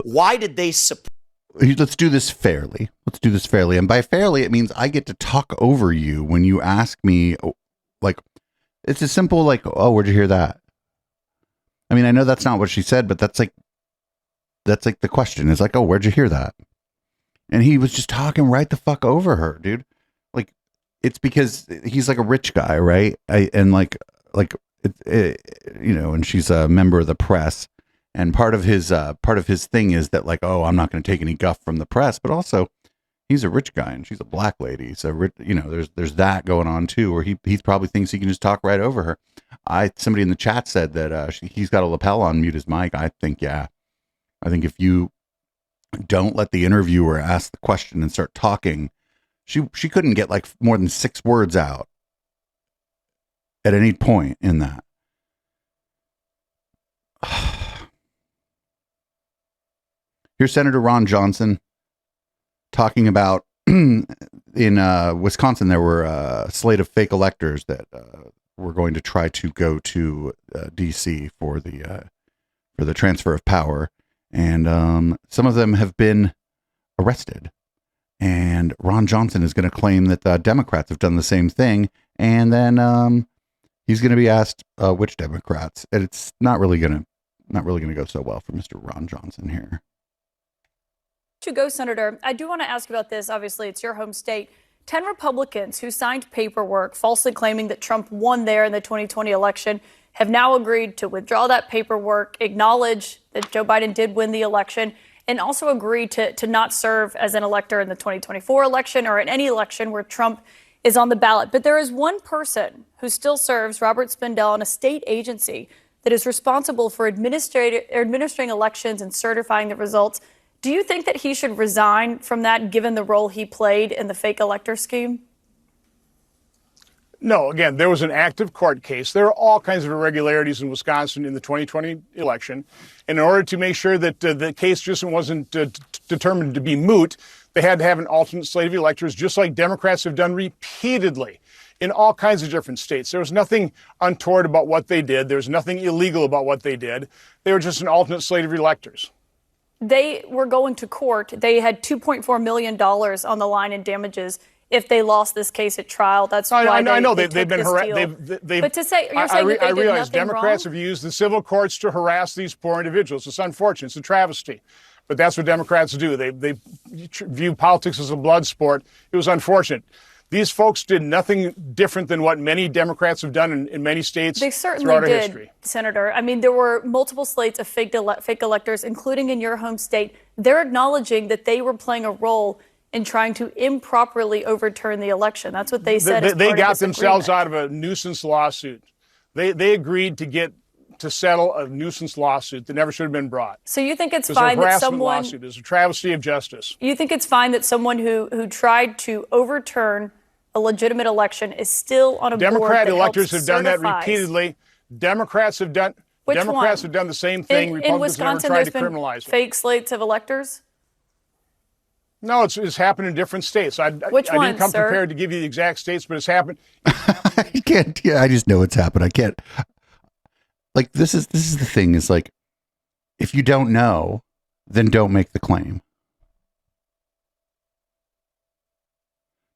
Why did they support? Let's do this fairly. And by fairly, it means I get to talk over you when you ask me, like, it's as simple like, oh, where'd you hear that? I mean, I know that's not what she said, but that's like the question is like, oh, where'd you hear that? And he was just talking right the fuck over her, dude. Like, it's because he's like a rich guy, right? And she's a member of the press, and part of his thing is that, like, oh, I'm not going to take any guff from the press, but also he's a rich guy and she's a black lady, so there's that going on too, where he probably thinks he can just talk right over her. Somebody in the chat said that he's got a lapel on, mute his mic. I think if you don't let the interviewer ask the question and start talking, she couldn't get like more than 6 words out at any point in that. Here's Senator Ron Johnson talking about in Wisconsin, there were a slate of fake electors that were going to try to go to D.C. for the transfer of power. And some of them have been arrested. And Ron Johnson is going to claim that the Democrats have done the same thing. And then he's going to be asked which Democrats. And it's not really going to go so well for Mr. Ron Johnson here. To go, Senator, I do want to ask about this. Obviously, it's your home state. 10 Republicans who signed paperwork falsely claiming that Trump won there in the 2020 election have now agreed to withdraw that paperwork, acknowledge that Joe Biden did win the election, and also agree to not serve as an elector in the 2024 election or in any election where Trump is on the ballot. But there is one person who still serves, Robert Spindell, in a state agency that is responsible for administering elections and certifying the results. Do you think that he should resign from that, given the role he played in the fake elector scheme? No, again, there was an active court case. There are all kinds of irregularities in Wisconsin in the 2020 election. And in order to make sure that the case just wasn't determined to be moot, they had to have an alternate slate of electors, just like Democrats have done repeatedly in all kinds of different states. There was nothing untoward about what they did. There was nothing illegal about what they did. They were just an alternate slate of electors. They were going to court. They had $2.4 million on the line in damages if they lost this case at trial. That's why I know they they've been harassed. But to say, you're saying that they I did realize nothing Democrats wrong? have used the civil courts to harass these poor individuals. It's unfortunate. It's a travesty. But that's what Democrats do. They view politics as a blood sport. It was unfortunate. These folks did nothing different than what many Democrats have done in many states They certainly throughout our did, history. Senator. I mean, there were multiple slates of fake electors, including in your home state. They're acknowledging that they were playing a role in trying to improperly overturn the election. That's what they said. They got themselves out of a nuisance lawsuit. They agreed to settle a nuisance lawsuit that never should have been brought. So you think it's It was fine a that harassment someone lawsuit. It was a travesty of justice. You think it's fine that someone who tried to overturn a legitimate election is still on a board Democrat that electors helps have done that certifies? Repeatedly. Democrats have done the same thing. In Republicans have never Wisconsin, tried there's to been criminalize it. fake slates of electors? No, it's happened in different states. I didn't come prepared to give you the exact states, but it's happened. I can't. Yeah, I just know it's happened. I can't. Like, this is the thing. Is like, if you don't know, then don't make the claim.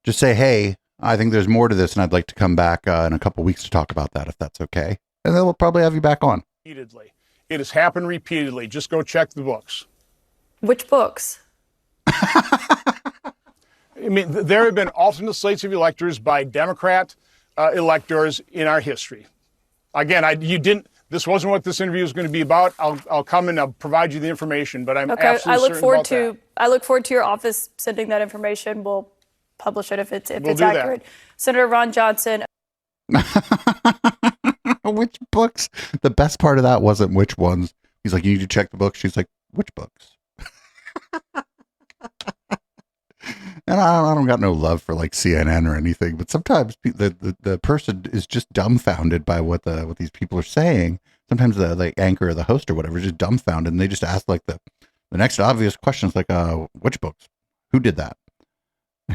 Just say, hey, I think there's more to this, and I'd like to come back in a couple weeks to talk about that, if that's okay. And then we'll probably have you back on. Repeatedly. It has happened repeatedly. Just go check the books. Which books? I mean, there have been alternate slates of electors by Democrat electors in our history. Again, you didn't. This wasn't what this interview was going to be about. I'll come and I'll provide you the information, but I'm absolutely certain about that. I look forward to your office sending that information. We'll publish it if it's We'll do accurate. that. Senator Ron Johnson. Which books? The best part of that wasn't which ones. He's like, you need to check the books. She's like, which books? And I don't got no love for like CNN or anything, but sometimes the person is just dumbfounded by what these people are saying. Sometimes the anchor or the host or whatever is just dumbfounded, and they just ask like the next obvious questions, like which books? Who did that?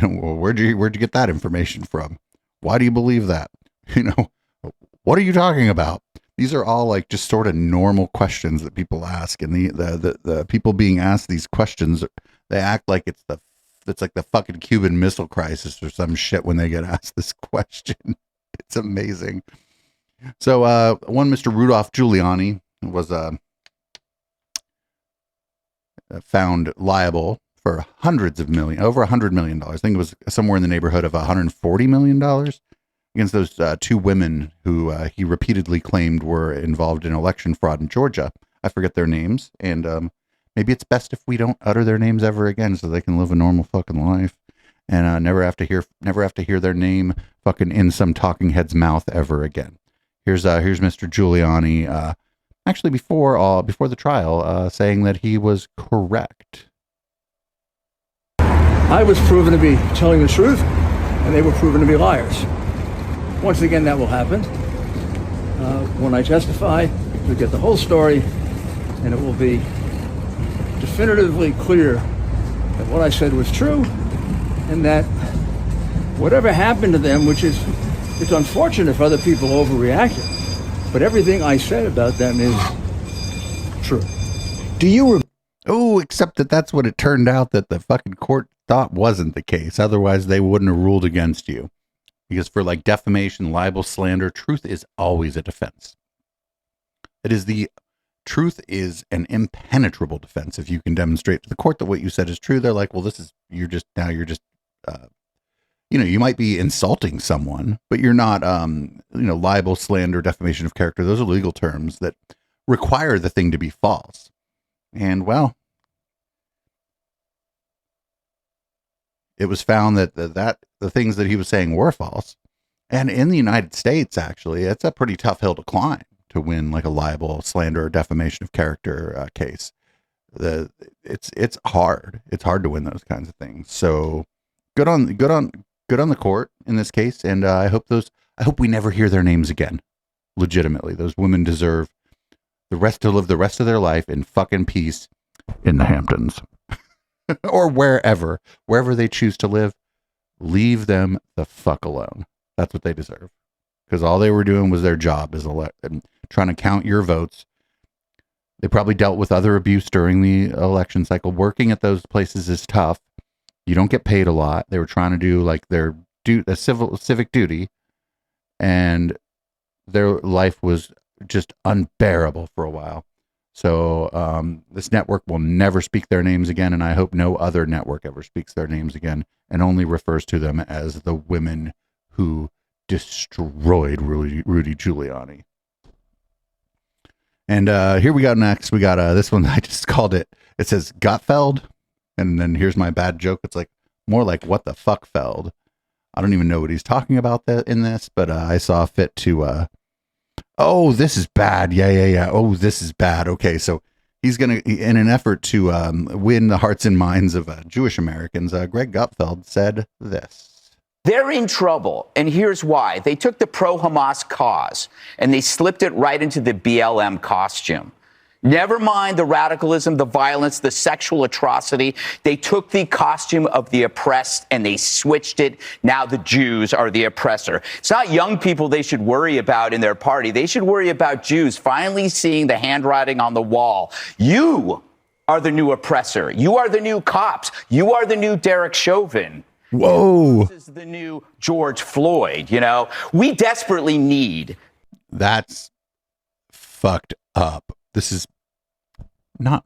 Well, where'd you get that information from? Why do you believe that? What are you talking about? These are all like just sort of normal questions that people ask, and the people being asked these questions, they act like it's like the fucking Cuban Missile Crisis or some shit when they get asked this question. It's amazing. So one Mr. Rudolph Giuliani was found liable for hundreds of million, over $100 million. I think it was somewhere in the neighborhood of $140 million against those two women who he repeatedly claimed were involved in election fraud in Georgia. I forget their names, and maybe it's best if we don't utter their names ever again, so they can live a normal fucking life and never have to hear their name fucking in some talking head's mouth ever again. Here's Mr. Giuliani, actually before the trial, saying that he was correct. I was proven to be telling the truth, and they were proven to be liars. Once again, that will happen. When I testify, you'll get the whole story, and it will be definitively clear that what I said was true, and that whatever happened to them, it's unfortunate if other people overreacted, but everything I said about them is true. Do you except that's what it turned out that the fucking court thought wasn't the case. Otherwise, they wouldn't have ruled against you. Because for like defamation, libel, slander, truth is always a defense. Truth is an impenetrable defense. If you can demonstrate to the court that what you said is true, they're like, well, you might be insulting someone, but you're not, libel, slander, defamation of character. Those are legal terms that require the thing to be false. And well, it was found that the things that he was saying were false. And in the United States, actually, it's a pretty tough hill to climb to win like a libel, slander, or defamation of character case. It's hard. It's hard to win those kinds of things. So good on the court in this case. And I hope we never hear their names again. Legitimately, those women deserve to live the rest of their life in fucking peace in the Hamptons. Or wherever they choose to live, leave them the fuck alone. That's what they deserve. Because all they were doing was their job, trying to count your votes. They probably dealt with other abuse during the election cycle. Working at those places is tough. You don't get paid a lot. They were trying to do like their civic duty, and their life was just unbearable for a while. So this network will never speak their names again, and I hope no other network ever speaks their names again and only refers to them as the women who destroyed Rudy Giuliani. And here we go next. We got this one. I just called it. It says Gottfeld, and then here's my bad joke. It's like more like what the fuck Feld. I don't even know what he's talking about in this, but I saw fit to. Oh, this is bad. Yeah. Oh, this is bad. Okay, so he's going to, in an effort to win the hearts and minds of Jewish Americans, Greg Gottfeld said this. They're in trouble, and here's why. They took the pro-Hamas cause, and they slipped it right into the BLM costume. Never mind the radicalism, the violence, the sexual atrocity. They took the costume of the oppressed and they switched it. Now the Jews are the oppressor. It's not young people they should worry about in their party. They should worry about Jews finally seeing the handwriting on the wall. You are the new oppressor. You are the new cops. You are the new Derek Chauvin. Whoa. This is the new George Floyd, We desperately need. That's fucked up. This is not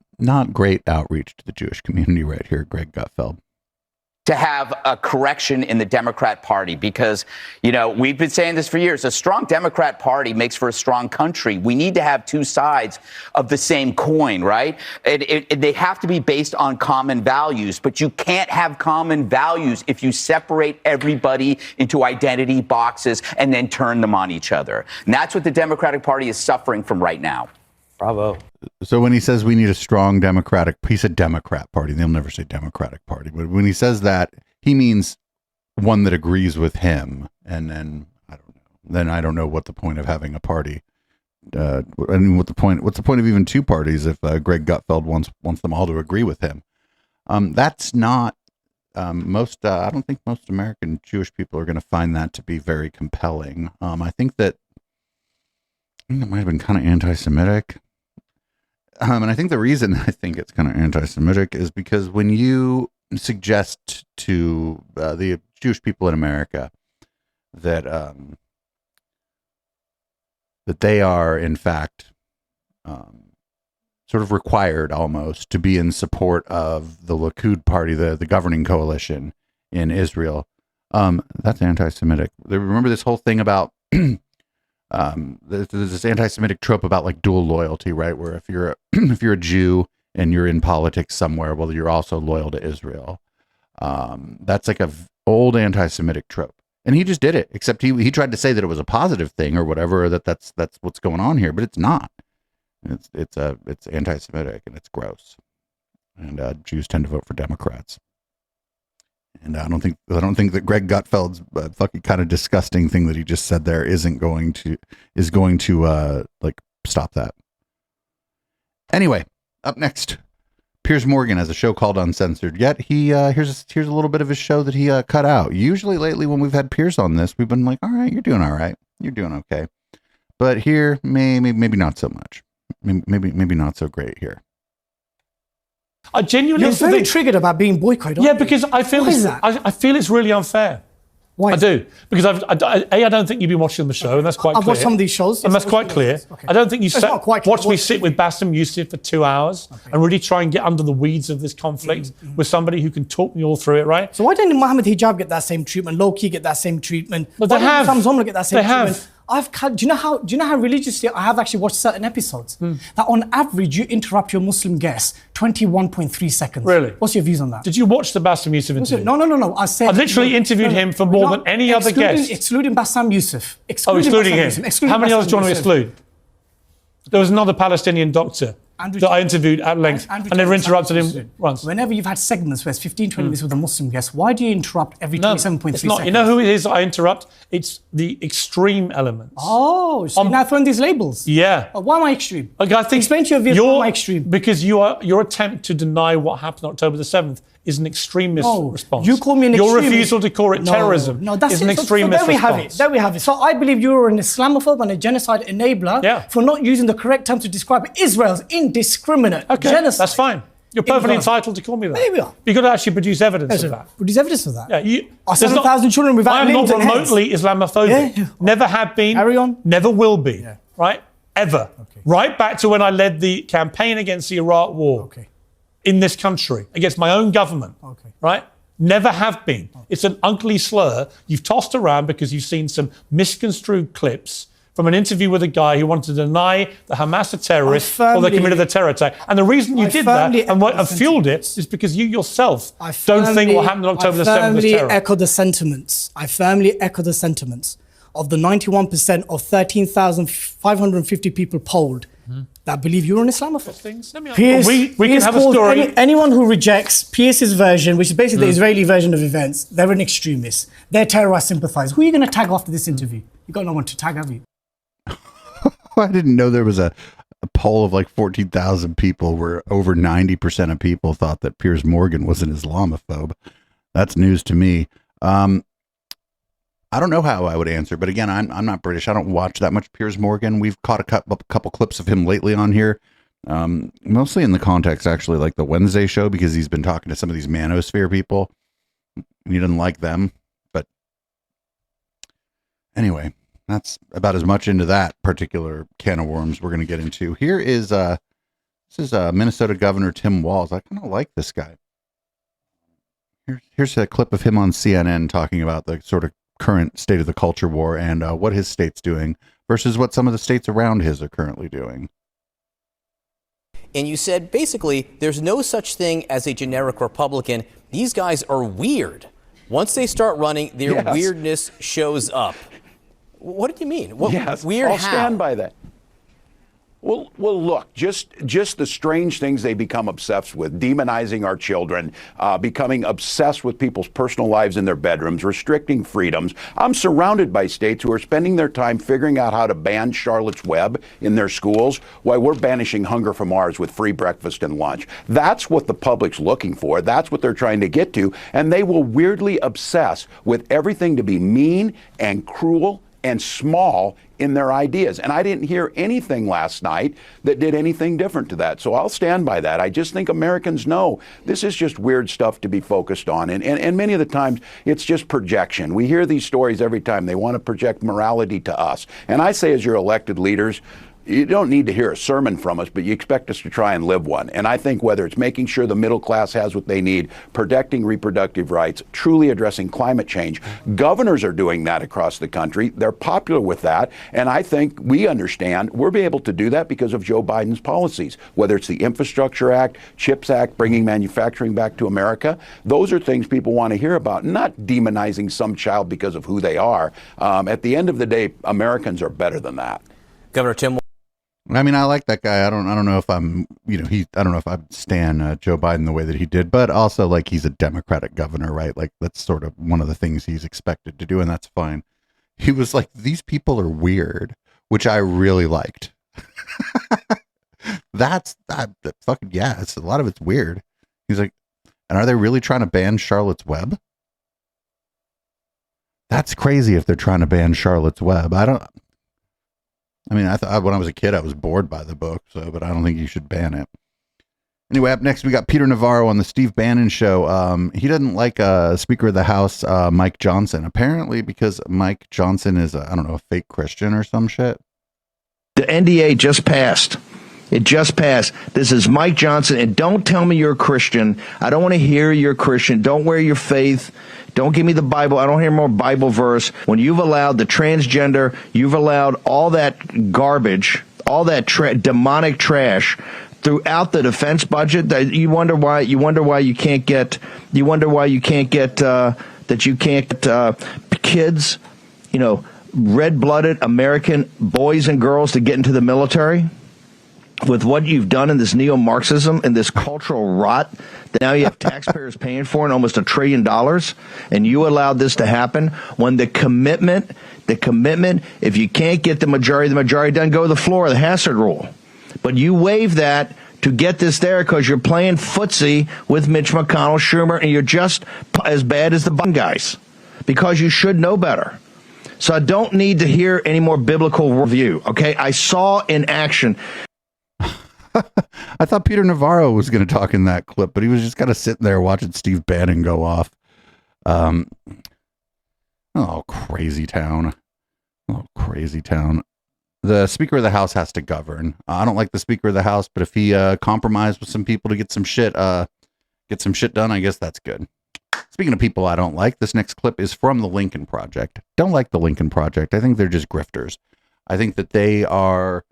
great outreach to the Jewish community right here, Greg Gottfeld. To have a correction in the Democrat Party because, we've been saying this for years. A strong Democrat Party makes for a strong country. We need to have two sides of the same coin, right? They have to be based on common values, but you can't have common values if you separate everybody into identity boxes and then turn them on each other. And that's what the Democratic Party is suffering from right now. Bravo. So when he says we need a strong Democratic, he said Democrat Party. They'll never say Democratic Party. But when he says that, he means one that agrees with him. And then I don't know what the point of having a party. What's the point of even two parties if Greg Gottfeld wants them all to agree with him? That's not I don't think most American Jewish people are going to find that to be very compelling. I think it might have been kind of anti-Semitic. And I think the reason I think it's kind of anti-Semitic is because when you suggest to the Jewish people in America that that they are in fact sort of required almost to be in support of the Likud party, the governing coalition in Israel. That's anti-Semitic. Remember this whole thing about there's this anti-Semitic trope about like dual loyalty, right? Where if you're a Jew and you're in politics somewhere, well, you're also loyal to Israel. That's like a old anti-Semitic trope, and he just did it. Except he tried to say that it was a positive thing or whatever. That's what's going on here, but it's not. It's anti-Semitic and it's gross. And Jews tend to vote for Democrats. And I don't think that Greg Gutfeld's fucking kind of disgusting thing that he just said there is going to like stop that. Anyway, up next, Piers Morgan has a show called Uncensored. Yet he here's a little bit of his show that he cut out. Usually lately when we've had Piers on this, we've been like, all right, you're doing all right, you're doing okay. But here, maybe not so much. Maybe not so great here. I genuinely You're very triggered about being boycotted. Yeah, because I feel I feel it's really unfair. Why? I do, because I don't think you've been watching the show, and that's quite clear. I've watched some of these shows, and that's quite clear. Okay. I don't think you watch me sit with Bassem Youssef for 2 hours and really try and get under the weeds of this conflict with somebody who can talk me all through it, right? So why didn't Mohammed Hijab get that same treatment? Low-key get that same treatment? But they have. Sam Zomra get that same they treatment? have. Do you know how religiously I have actually watched certain episodes? That on average you interrupt your Muslim guests 21.3 seconds. Really? What's your views on that? Did you watch the Bassem Youssef interview? No. I said I literally interviewed him for more than any other guest. Excluding Bassem Youssef. Excluding him. How many others do you want to exclude? There was another Palestinian doctor that I interviewed at length and never interrupted him once. Whenever you've had segments where it's 15, 20 minutes with a Muslim guest, why do you interrupt every 27.3 seconds? You know who it is I interrupt? It's the extreme elements. Oh, so you're now throwing these labels? Yeah. Why am I extreme? Okay, I think explain to your viewers why am I extreme? Because your attempt to deny what happened on October the 7th is an extremist response. You call me an Your extremist. refusal to call it terrorism that's is an extremist response. There we have it. So I believe you're an Islamophobe and a genocide enabler for not using the correct term to describe Israel's indiscriminate genocide. That's fine. You're perfectly entitled to call me that. There we are. You've got to actually produce evidence of that. Produce evidence of that? Yeah. Are 7,000 children without names and I'm not remotely Islamophobic. Yeah. Never have been. Carry on. Never will be. Right? Ever. Okay. Right back to when I led the campaign against the Iraq War. Okay. In this country, against my own government, right? Never have been. It's an ugly slur you've tossed around because you've seen some misconstrued clips from an interview with a guy who wanted to deny that Hamas are terrorists or they committed a terror attack. And the reason you did that and fueled it is because you yourself don't think what happened on October the 7th was terror. I firmly echo the sentiments of the 91% of 13,550 people polled that believe you're an Islamophobe. Pierce, we can have a story. Anyone who rejects Pierce's version, which is basically the Israeli version of events, they're an extremist. They're terrorist sympathizers. Who are you going to tag after this interview? You've got no one to tag, have you? I didn't know there was a poll of like 14,000 people where over 90% of people thought that Piers Morgan was an Islamophobe. That's news to me. I don't know how I would answer, but again, I'm not British. I don't watch that much Piers Morgan. We've caught a couple clips of him lately on here, mostly in the context, actually, like the Wednesday show, because he's been talking to some of these manosphere people. He doesn't like them, but anyway, that's about as much into that particular can of worms we're going to get into. Here is this is Minnesota Governor Tim Walz. I kind of like this guy. Here's a clip of him on CNN talking about the sort of current state of the culture war and what his state's doing versus what some of the states around his are currently doing. And you said, basically, there's no such thing as a generic Republican. These guys are weird. Once they start running, their weirdness shows up. What did you mean? Weird I'll how? stand by that. Well, look, just the strange things they become obsessed with, demonizing our children, becoming obsessed with people's personal lives in their bedrooms, restricting freedoms. I'm surrounded by states who are spending their time figuring out how to ban Charlotte's Web in their schools while we're banishing hunger from ours with free breakfast and lunch. That's what the public's looking for. That's what they're trying to get to. And they will weirdly obsess with everything to be mean and cruel and small in their ideas. And I didn't hear anything last night that did anything different to that. So I'll stand by that. I just think Americans know this is just weird stuff to be focused on. And many of the times it's just projection. We hear these stories every time. They want to project morality to us. And I say, as your elected leaders, you don't need to hear a sermon from us, but you expect us to try and live one. And I think whether it's making sure the middle class has what they need, protecting reproductive rights, truly addressing climate change, governors are doing that across the country. They're popular with that. And I think we understand we're be able to do that because of Joe Biden's policies, whether it's the Infrastructure Act, CHIPS Act, bringing manufacturing back to America. Those are things people want to hear about, not demonizing some child because of who they are. At the end of the day, Americans are better than that. Governor Tim. I mean, I like that guy. I don't know if I'm, I don't know if I stan Joe Biden the way that he did, but also like he's a Democratic governor, right? Like that's sort of one of the things he's expected to do, and that's fine. He was like, these people are weird, which I really liked. That's fucking, yeah, a lot of it's weird. He's like, and are they really trying to ban Charlotte's Web? That's crazy if they're trying to ban Charlotte's Web. I thought when I was a kid, I was bored by the book, but I don't think you should ban it. Anyway, up next, we got Peter Navarro on the Steve Bannon show. He doesn't like Speaker of the House, Mike Johnson, apparently because Mike Johnson is, a fake Christian or some shit. The NDA just passed. It just passed. This is Mike Johnson, and don't tell me you're a Christian. I don't want to hear you're a Christian. Don't wear your faith. Don't give me the Bible. I don't hear more Bible verse. When you've allowed the transgender, you've allowed all that garbage, all that demonic trash throughout the defense budget. That you wonder why you can't get kids, red-blooded American boys and girls to get into the military. With what you've done in this neo-Marxism and this cultural rot that now you have taxpayers paying for in almost $1 trillion, and you allowed this to happen when the commitment, if you can't get the majority doesn't go to the floor, the Hassard rule. But you waive that to get this there because you're playing footsie with Mitch McConnell, Schumer, and you're just as bad as the Biden guys because you should know better. So I don't need to hear any more biblical review, okay? I saw in action. I thought Peter Navarro was going to talk in that clip, but he was just kind of sitting there watching Steve Bannon go off. Crazy town. Oh, crazy town. The Speaker of the House has to govern. I don't like the Speaker of the House, but if he compromised with some people to get some shit done, I guess that's good. Speaking of people I don't like, this next clip is from the Lincoln Project. Don't like the Lincoln Project. I think they're just grifters. I think that they're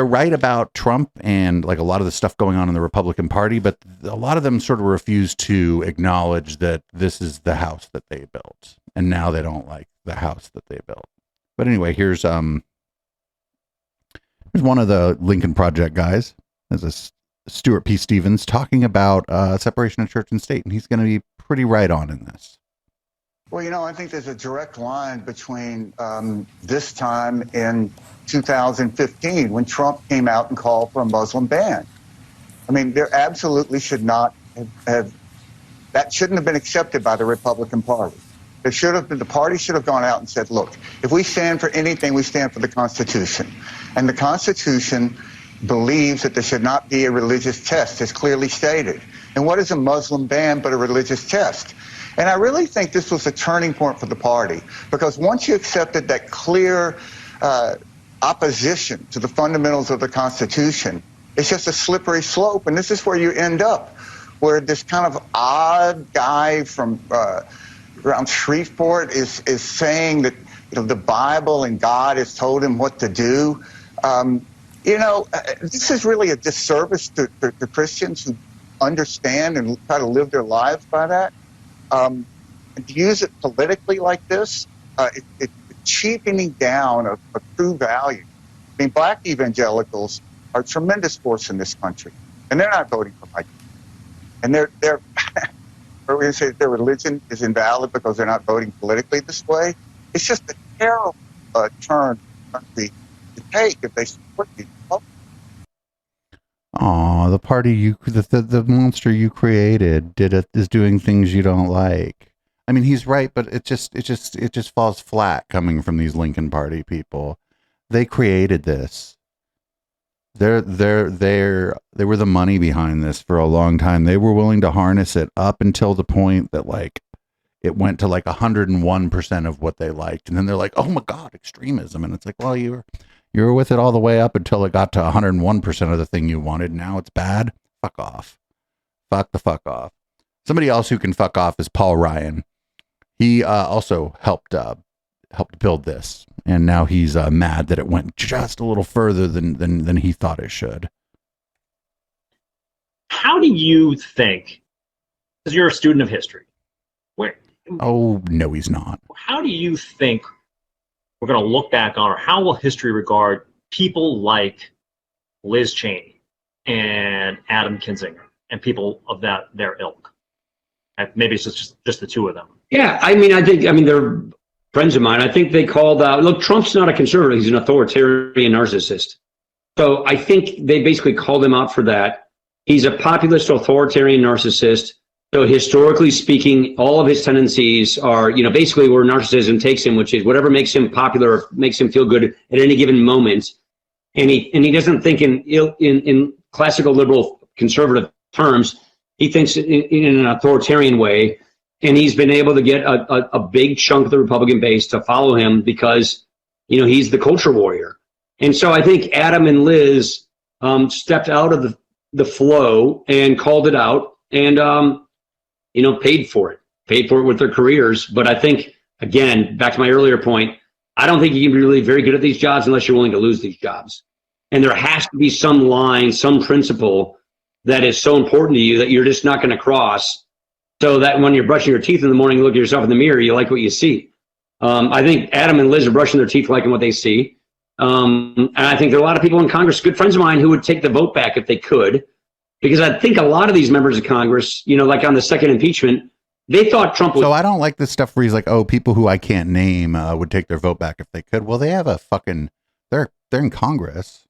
right about Trump and like a lot of the stuff going on in the Republican Party, but a lot of them sort of refuse to acknowledge that this is the house that they built. And now they don't like the house that they built. But anyway, here's one of the Lincoln Project guys. There's a Stuart P. Stevens talking about separation of church and state, and he's going to be pretty right on in this. Well, I think there's a direct line between this time in 2015 when Trump came out and called for a Muslim ban. I mean, there absolutely should not have that shouldn't have been accepted by the Republican Party. The party should have gone out and said, look, if we stand for anything, we stand for the Constitution. And the Constitution believes that there should not be a religious test, as clearly stated. And what is a Muslim ban but a religious test? And I really think this was a turning point for the party, because once you accepted that clear opposition to the fundamentals of the Constitution, it's just a slippery slope. And this is where you end up, where this kind of odd guy from around Shreveport is saying that the Bible and God has told him what to do. This is really a disservice to Christians who understand and try to live their lives by that. And to use it politically like this, it's cheapening down a true value. I mean, black evangelicals are a tremendous force in this country, and they're not voting for Mike. And they're we're going to say that their religion is invalid because they're not voting politically this way. It's just a terrible turn for the country to take if they support these Republicans. Aw, the party the monster you created is doing things you don't like. I mean, he's right, but it just falls flat coming from these Lincoln Party people. They created this. They were the money behind this for a long time. They were willing to harness it up until the point that like it went to like 101% of what they liked, and then they're like, "Oh my God, extremism!" And it's like, well, you're You were with it all the way up until it got to 101% of the thing you wanted. Now it's bad. Fuck off. Fuck the fuck off. Somebody else who can fuck off is Paul Ryan. He also helped build this, and now he's mad that it went just a little further than he thought it should. How do you think, because you're a student of history, Oh, no, he's not. how do you think we're going to look back on, or how will history regard people like Liz Cheney and Adam Kinzinger and people of their ilk? Maybe it's just the two of them. Yeah, I mean, they're friends of mine. I think they called out, look, Trump's not a conservative. He's an authoritarian narcissist. So I think they basically called him out for that. He's a populist authoritarian narcissist. So historically speaking, all of his tendencies are, basically where narcissism takes him, which is whatever makes him popular, makes him feel good at any given moment. And he doesn't think in classical liberal conservative terms. He thinks in an authoritarian way. And he's been able to get a big chunk of the Republican base to follow him because, he's the culture warrior. And so I think Adam and Liz stepped out of the flow and called it out and, paid for it with their careers. But I think, again, back to my earlier point, I don't think you can be really very good at these jobs unless you're willing to lose these jobs. And there has to be some line, some principle that is so important to you that you're just not going to cross. So that when you're brushing your teeth in the morning, you look at yourself in the mirror, you like what you see. I think Adam and Liz are brushing their teeth liking what they see. And I think there are a lot of people in Congress, good friends of mine, who would take the vote back if they could. Because I think a lot of these members of Congress, like on the second impeachment, they thought Trump was... So I don't like this stuff where he's like, oh, people who I can't name would take their vote back if they could. Well, they have a fucking... They're in Congress.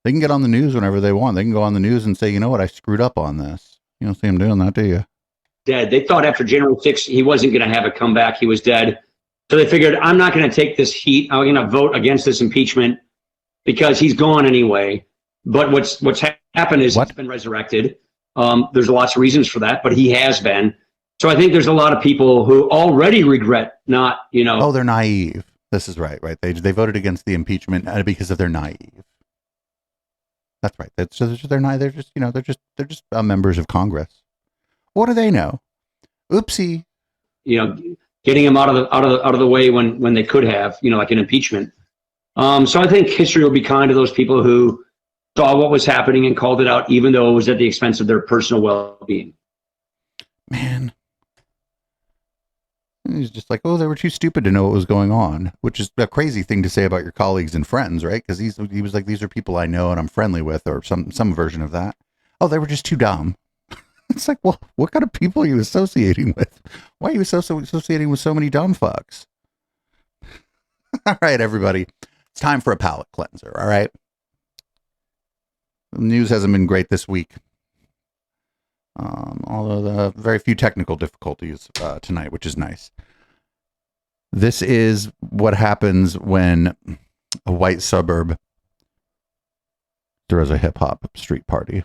They can get on the news whenever they want. They can go on the news and say, you know what, I screwed up on this. You don't see him doing that, do you? Dead. They thought after January 6th, he wasn't going to have a comeback. He was dead. So they figured, I'm not going to take this heat. I'm going to vote against this impeachment because he's gone anyway. But what's happened is he's been resurrected. There's lots of reasons for that, but he has been. So I think there's a lot of people who already regret not, Oh, they're naive. This is right. They voted against the impeachment because of their naive. That's right. They're naive. They're just members of Congress. What do they know? Oopsie. Getting him out of the way when they could have, like an impeachment. So I think history will be kind to those people who saw what was happening and called it out, even though it was at the expense of their personal well-being. Man. He's just like, oh, they were too stupid to know what was going on, which is a crazy thing to say about your colleagues and friends, right? Because he was like, these are people I know and I'm friendly with, or some version of that. Oh, they were just too dumb. It's like, well, what kind of people are you associating with? Why are you associating with so many dumb fucks? All right, everybody. It's time for a palate cleanser, all right? The news hasn't been great this week. Although the very few technical difficulties tonight, which is nice. This is what happens when a white suburb throws a hip-hop street party.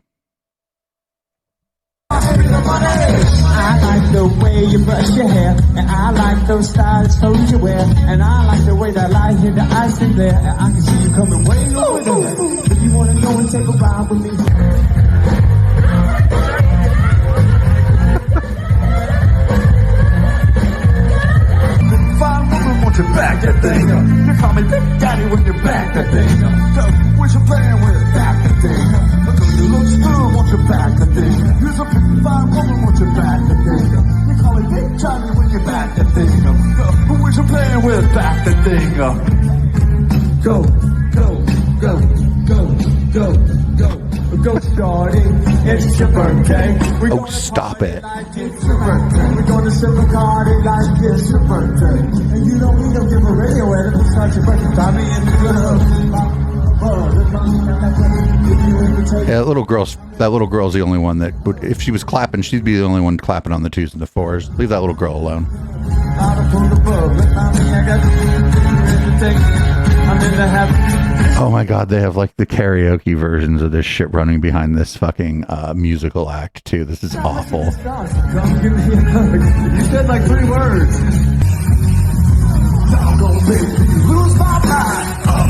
I like the way you brush your hair, and I like those stylish clothes you wear, and I like the way that light hit the ice in there, and I can see you coming way over there. If you wanna go and take a ride with me. Fine woman, won't you back that thing up? You call me Big Daddy when you back that thing up. So, what you playing with? Back that thing up. Look, you look good, won't you back that thing up? You're a big fine woman, won't you back that thing up? You call me Big Johnny when you back that thing up. So, what you playing with? Back that thing up. Go, go, go, go, go, go. Go, shorty, it's your birthday. Oh, stop it. It's your birthday. We're gonna sip a party like it's your birthday. And you don't need to give a radio edit to start your birthday. I'll be in the club. Yeah, that little girl's the only one that would, if she was clapping, she'd be the only one clapping on the 2s and the 4s. Leave that little girl alone. Oh my God, they have like the karaoke versions of this shit running behind this fucking musical act too. This is awful. Come give me a hug. You said like 3 words. I'm gonna make you lose my mind.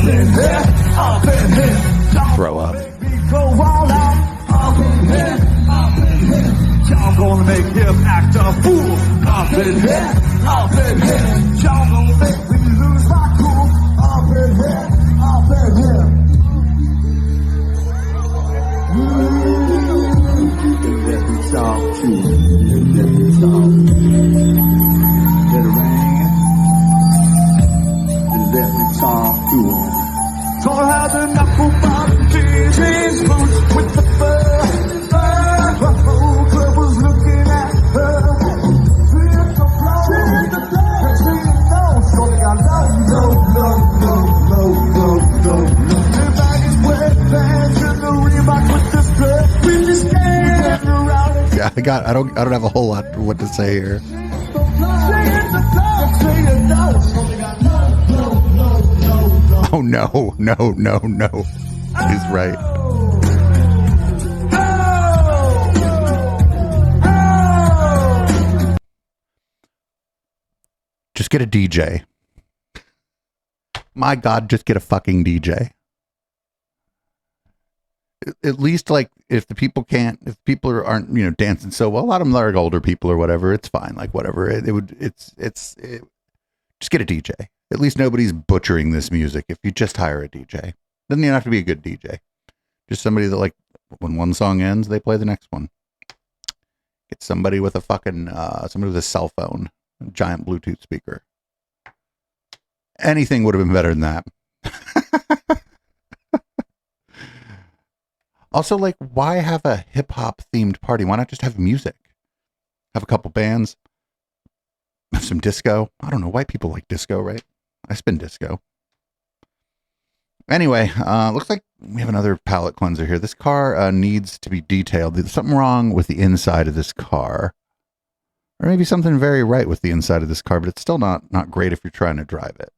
Throw up. Y'all gonna make him act a fool. Up in here, up in here. Y'all gonna make me lose my cool. Up in here, up in here. Let me talk to you. Let me talk. Let it rain. Let me talk to him. So I had enough about these boots with the fur. The whole club was looking at her. Feeling the flow. Next thing you know, shorty, I love. The bag is wet, pants in the Reebok with the strap. We just stand around and Yeah, I don't have a whole lot what to say here. Oh no. He's right. Just get a DJ. My God, just get a fucking DJ. At least, like, if people aren't, dancing so well, a lot of them are like older people or whatever, it's fine. Like, whatever. Just get a DJ. At least nobody's butchering this music if you just hire a DJ. Doesn't even have to be a good DJ. Just somebody that, like, when one song ends, they play the next one. Get somebody with a somebody with a cell phone, a giant Bluetooth speaker. Anything would have been better than that. Also, like, why have a hip-hop themed party? Why not just have music? Have a couple bands. Have some disco. I don't know. White people like disco, right? I spin disco. Anyway, looks like we have another palate cleanser here. This car needs to be detailed. There's something wrong with the inside of this car. Or maybe something very right with the inside of this car, but it's still not great if you're trying to drive it.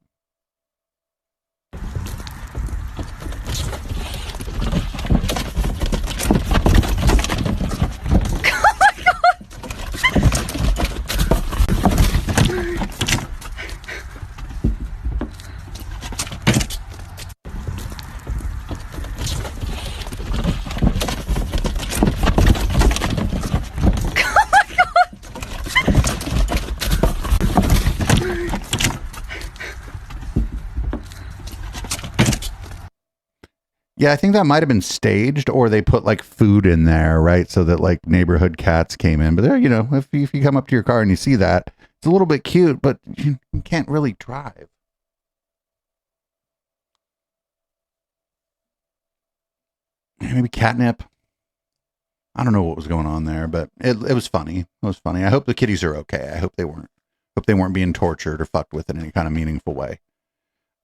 Yeah, I think that might have been staged, or they put like food in there, right? So that like neighborhood cats came in. But there, if you come up to your car and you see that, it's a little bit cute, but you can't really drive. Maybe catnip. I don't know what was going on there, but it was funny. It was funny. I hope the kitties are okay. I hope they weren't being tortured or fucked with in any kind of meaningful way.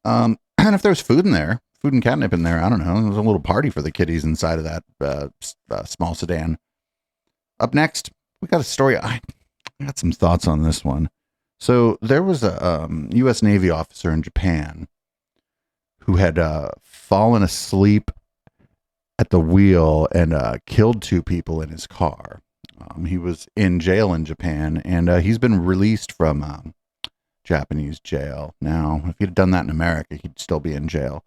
And if there's food in there, food and catnip in there, I don't know. It was a little party for the kitties inside of that small sedan. Up next, we got a story. I got some thoughts on this one. So there was a U.S. Navy officer in Japan who had fallen asleep at the wheel and killed two people in his car. He was in jail in Japan, and he's been released from Japanese jail. Now, if he'd done that in America, he'd still be in jail.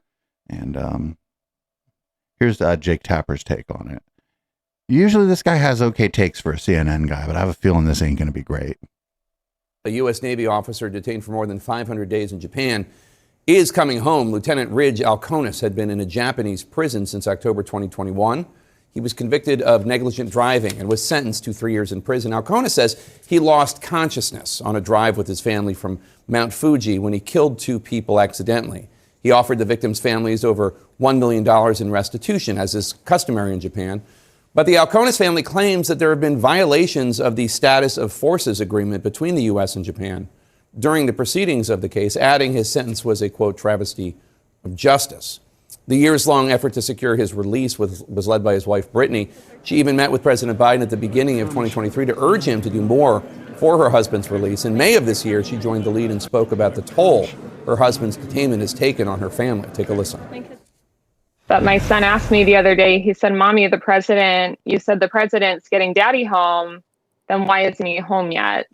And here's Jake Tapper's take on it. Usually this guy has okay takes for a CNN guy, but I have a feeling this ain't going to be great. A U.S. Navy officer detained for more than 500 days in Japan is coming home. Lieutenant Ridge Alconis had been in a Japanese prison since October 2021. He was convicted of negligent driving and was sentenced to 3 years in prison. Alconis says he lost consciousness on a drive with his family from Mount Fuji when he killed two people accidentally. He offered the victims' families over $1 million in restitution, as is customary in Japan. But the Alconis family claims that there have been violations of the Status of Forces Agreement between the U.S. and Japan during the proceedings of the case, adding his sentence was a, quote, travesty of justice. The years-long effort to secure his release was led by his wife, Brittany. She even met with President Biden at the beginning of 2023 to urge him to do more for her husband's release. In May of this year, she joined the lead and spoke about the toll her husband's detainment has taken on her family. Take a listen. But my son asked me the other day, he said, Mommy, you said the president's getting daddy home, then why isn't he home yet?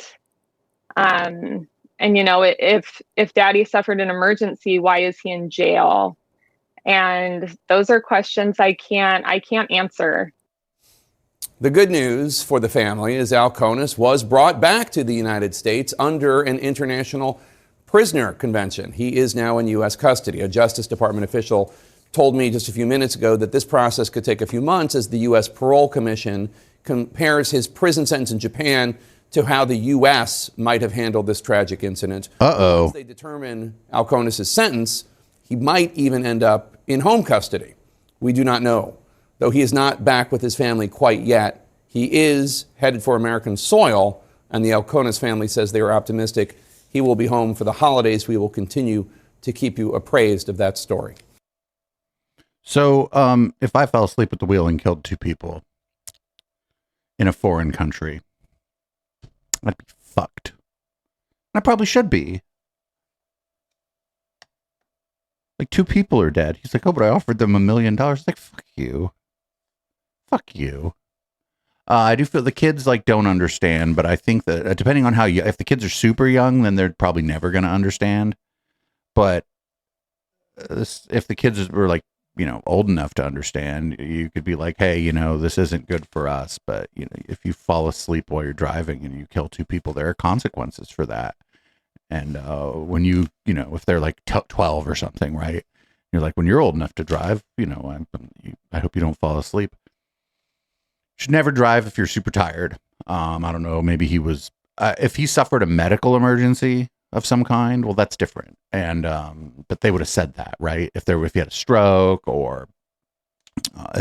And if daddy suffered an emergency, why is he in jail? And those are questions I can't answer. The good news for the family is Alconis was brought back to the United States under an international prisoner convention. He is now in U.S. custody. A Justice Department official told me just a few minutes ago that this process could take a few months as the U.S. Parole Commission compares his prison sentence in Japan to how the U.S. might have handled this tragic incident. Once they determine Alconis' sentence, he might even end up in home custody. We do not know. Though he is not back with his family quite yet, he is headed for American soil, and the Alconis family says they are optimistic he will be home for the holidays. We will continue to keep you appraised of that story. So if I fell asleep at the wheel and killed 2 people in a foreign country, I'd be fucked. I probably should be. Like 2 people are dead. He's like, oh, but I offered them $1 million. Like, fuck you. Fuck you. I do feel the kids like don't understand, but I think that depending on how you, if the kids are super young, then they're probably never going to understand. But if the kids were like, you know, old enough to understand, you could be like, hey, you know, this isn't good for us. But, you know, if you fall asleep while you're driving and you kill 2 people, there are consequences for that. And when you know, if they're like 12 or something, right? You're like, when you're old enough to drive, you know, I hope you don't fall asleep. Should never drive if you're super tired. I don't know. Maybe he was, if he suffered a medical emergency of some kind, well, that's different. And, but they would have said that, right? If he had a stroke or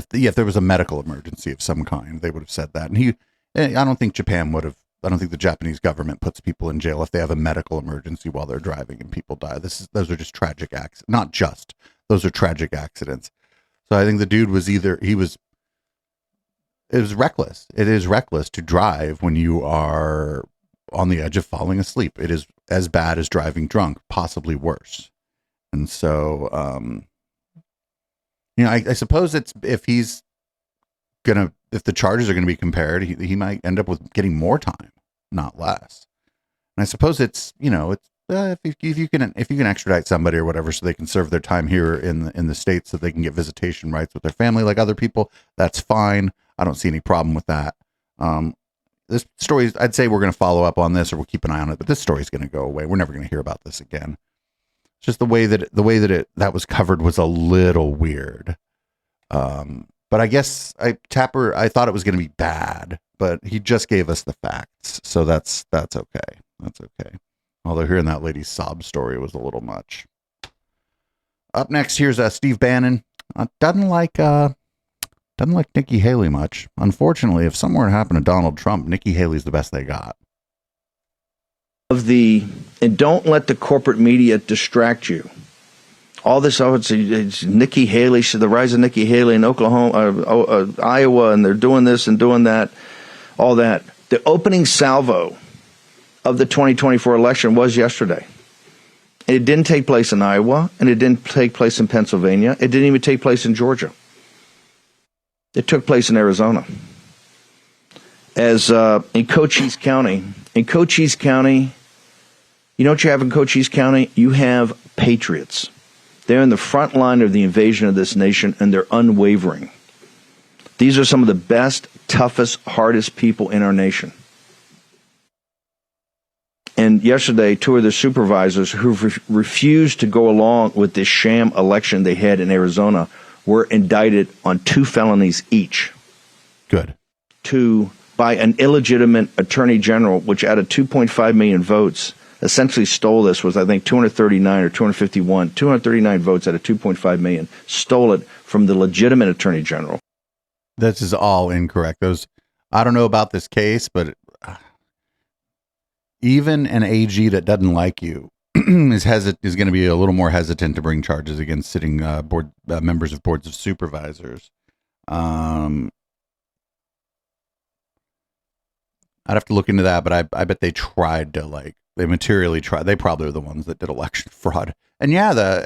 if there was a medical emergency of some kind, they would have said that. And I don't think Japan would have, I don't think the Japanese government puts people in jail if they have a medical emergency while they're driving and people die. Those are just tragic accidents. Those are tragic accidents. So I think the dude was it was reckless. It is reckless to drive when you are on the edge of falling asleep. It is as bad as driving drunk, possibly worse. And so, you know, I suppose it's if the charges are going to be compared, he might end up with getting more time, not less. And I suppose it's, you know, it's if you can extradite somebody or whatever, so they can serve their time here in the States, so they can get visitation rights with their family like other people. That's fine. I don't see any problem with that. This story, I'd say we're going to follow up on this, or we'll keep an eye on it. But this story is going to go away. We're never going to hear about this again. It's just the way that was covered was a little weird. But I guess I thought it was going to be bad, but he just gave us the facts, so that's okay. That's okay. Although hearing that lady's sob story was a little much. Up next, here's Steve Bannon. Doesn't like Nikki Haley much. Unfortunately, if something were to happen to Donald Trump, Nikki Haley's the best they got. And don't let the corporate media distract you. All this, it's Nikki Haley, the rise of Nikki Haley in Oklahoma, Iowa, and they're doing this and doing that, all that. The opening salvo of the 2024 election was yesterday. It didn't take place in Iowa, and it didn't take place in Pennsylvania. It didn't even take place in Georgia. It took place in Arizona. As in Cochise County. In Cochise County, you know what you have in Cochise County? You have patriots. They're in the front line of the invasion of this nation, and they're unwavering. These are some of the best, toughest, hardest people in our nation. And yesterday, 2 of the supervisors who refused to go along with this sham election they had in Arizona were indicted on 2 felonies each. Good. By an illegitimate attorney general, which out of 2.5 million votes, essentially stole this, was I think 239 or 251, 239 votes out of 2.5 million, stole it from the legitimate attorney general. This is all incorrect. I don't know about this case, but even an AG that doesn't like you is going to be a little more hesitant to bring charges against sitting board members of boards of supervisors. I'd have to look into that, but I bet they tried to they materially tried. They probably are the ones that did election fraud. And yeah, the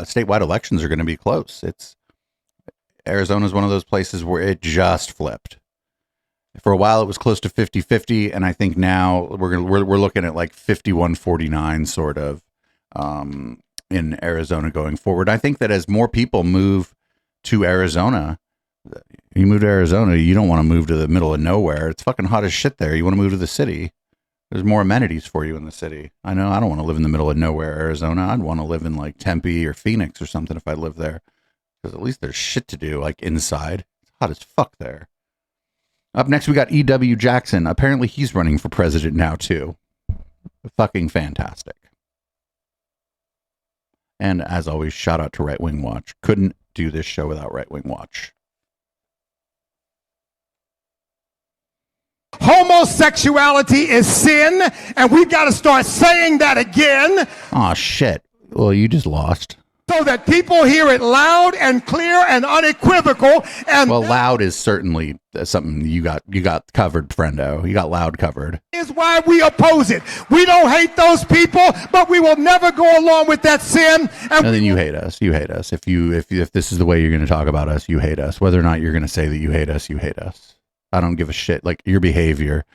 statewide elections are going to be close. Arizona is one of those places where it just flipped. For a while, it was close to 50-50, and I think now we're looking at like 51-49 sort of. in Arizona going forward. I think that as more people move to Arizona, you move to Arizona, you don't want to move to the middle of nowhere. It's fucking hot as shit there. You want to move to the city. There's more amenities for you in the city. I know I don't want to live in the middle of nowhere, Arizona. I'd want to live in like Tempe or Phoenix or something if I lived there. Because at least there's shit to do, like inside. It's hot as fuck there. Up next, we got E.W. Jackson. Apparently, he's running for president now, too. Fucking fantastic. And as always, shout out to Right Wing Watch. Couldn't do this show without Right Wing Watch. Homosexuality is sin, and we've got to start saying that again. Aw, shit. Well, you just lost. So that people hear it loud and clear and unequivocal. And well, loud is certainly something you got covered, friendo. You got loud covered. Is why we oppose it. We don't hate those people, but we will never go along with that sin. And then you hate us. You hate us. If this is the way you're going to talk about us, you hate us. Whether or not you're going to say that you hate us, you hate us. I don't give a shit. Like, your behavior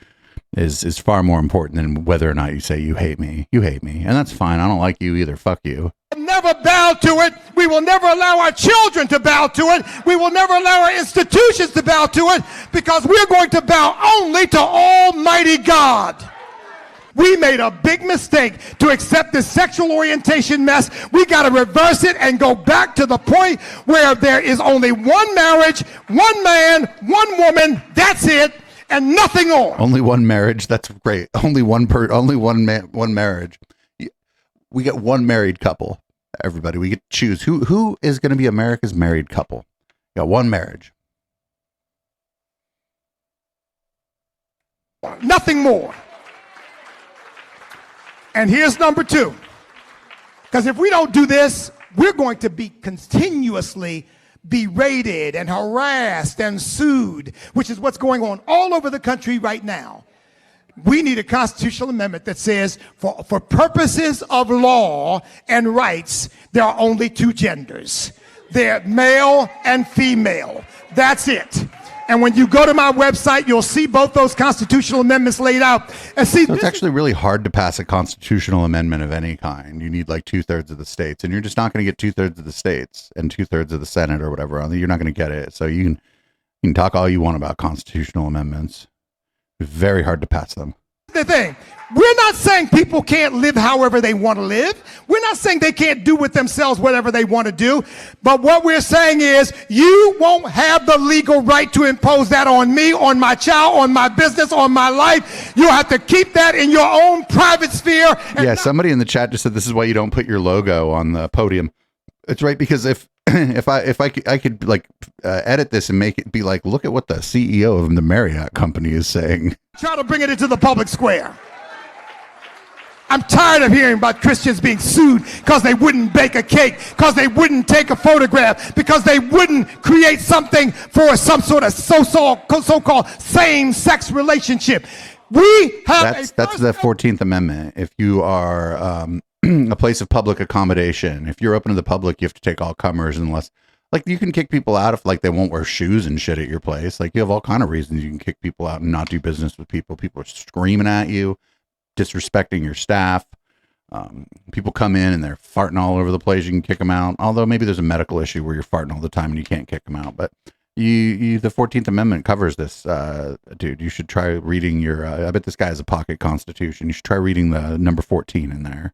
is far more important than whether or not you say you hate me. You hate me, and that's fine. I don't like you either. Fuck you. We'll never bow to it. We will never allow our children to bow to it. We will never allow our institutions to bow to it, because we're going to bow only to Almighty God. We made a big mistake to accept this sexual orientation mess. We got to reverse it and go back to the point where there is only one marriage, one man, one woman. That's it, and nothing more. Only one marriage. That's great. Only one marriage. We get one married couple. Everybody, we get to choose who is going to be America's married couple. You got one marriage. Nothing more. And here's number two. Because if we don't do this, we're going to be continuously berated and harassed and sued, which is what's going on all over the country right now. We need a constitutional amendment that says for purposes of law and rights, there are only two genders. They're male and female. That's it. And when you go to my website, you'll see both those constitutional amendments laid out. And see, so it's actually really hard to pass a constitutional amendment of any kind. You need like 2/3 of the states, and you're just not going to get 2/3 of the states and 2/3 of the Senate or whatever. You're not going to get it. So you can talk all you want about constitutional amendments. It's very hard to pass them. The thing, we're not saying people can't live however they want to live. We're not saying they can't do with themselves whatever they want to do. But what we're saying is you won't have the legal right to impose that on me, on my child, on my business, on my life. You'll have to keep that in your own private sphere. Yeah, somebody in the chat just said this is why you don't put your logo on the podium. It's right, because if I could like edit this and make it be like, look at what the CEO of the Marriott company is saying. Try to bring it into the public square. I'm tired of hearing about Christians being sued because they wouldn't bake a cake, because they wouldn't take a photograph, because they wouldn't create something for some sort of so-called same-sex relationship. We have that's the 14th Amendment. If you are a place of public accommodation, if you're open to the public, you have to take all comers, unless like you can kick people out if like they won't wear shoes and shit at your place. Like you have all kind of reasons you can kick people out and not do business with people. People are screaming at you, disrespecting your staff. People come in and they're farting all over the place. You can kick them out. Although maybe there's a medical issue where you're farting all the time and you can't kick them out. But the 14th Amendment covers this, dude. You should try reading your. I bet this guy has a pocket constitution. You should try reading the number 14 in there.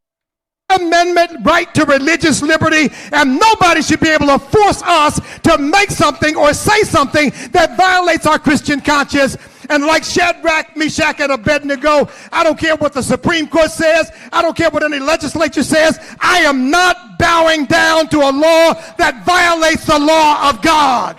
Amendment right to religious liberty, and nobody should be able to force us to make something or say something that violates our Christian conscience. And like Shadrach, Meshach, and Abednego, I don't care what the Supreme Court says. I don't care what any legislature says. I am not bowing down to a law that violates the law of God.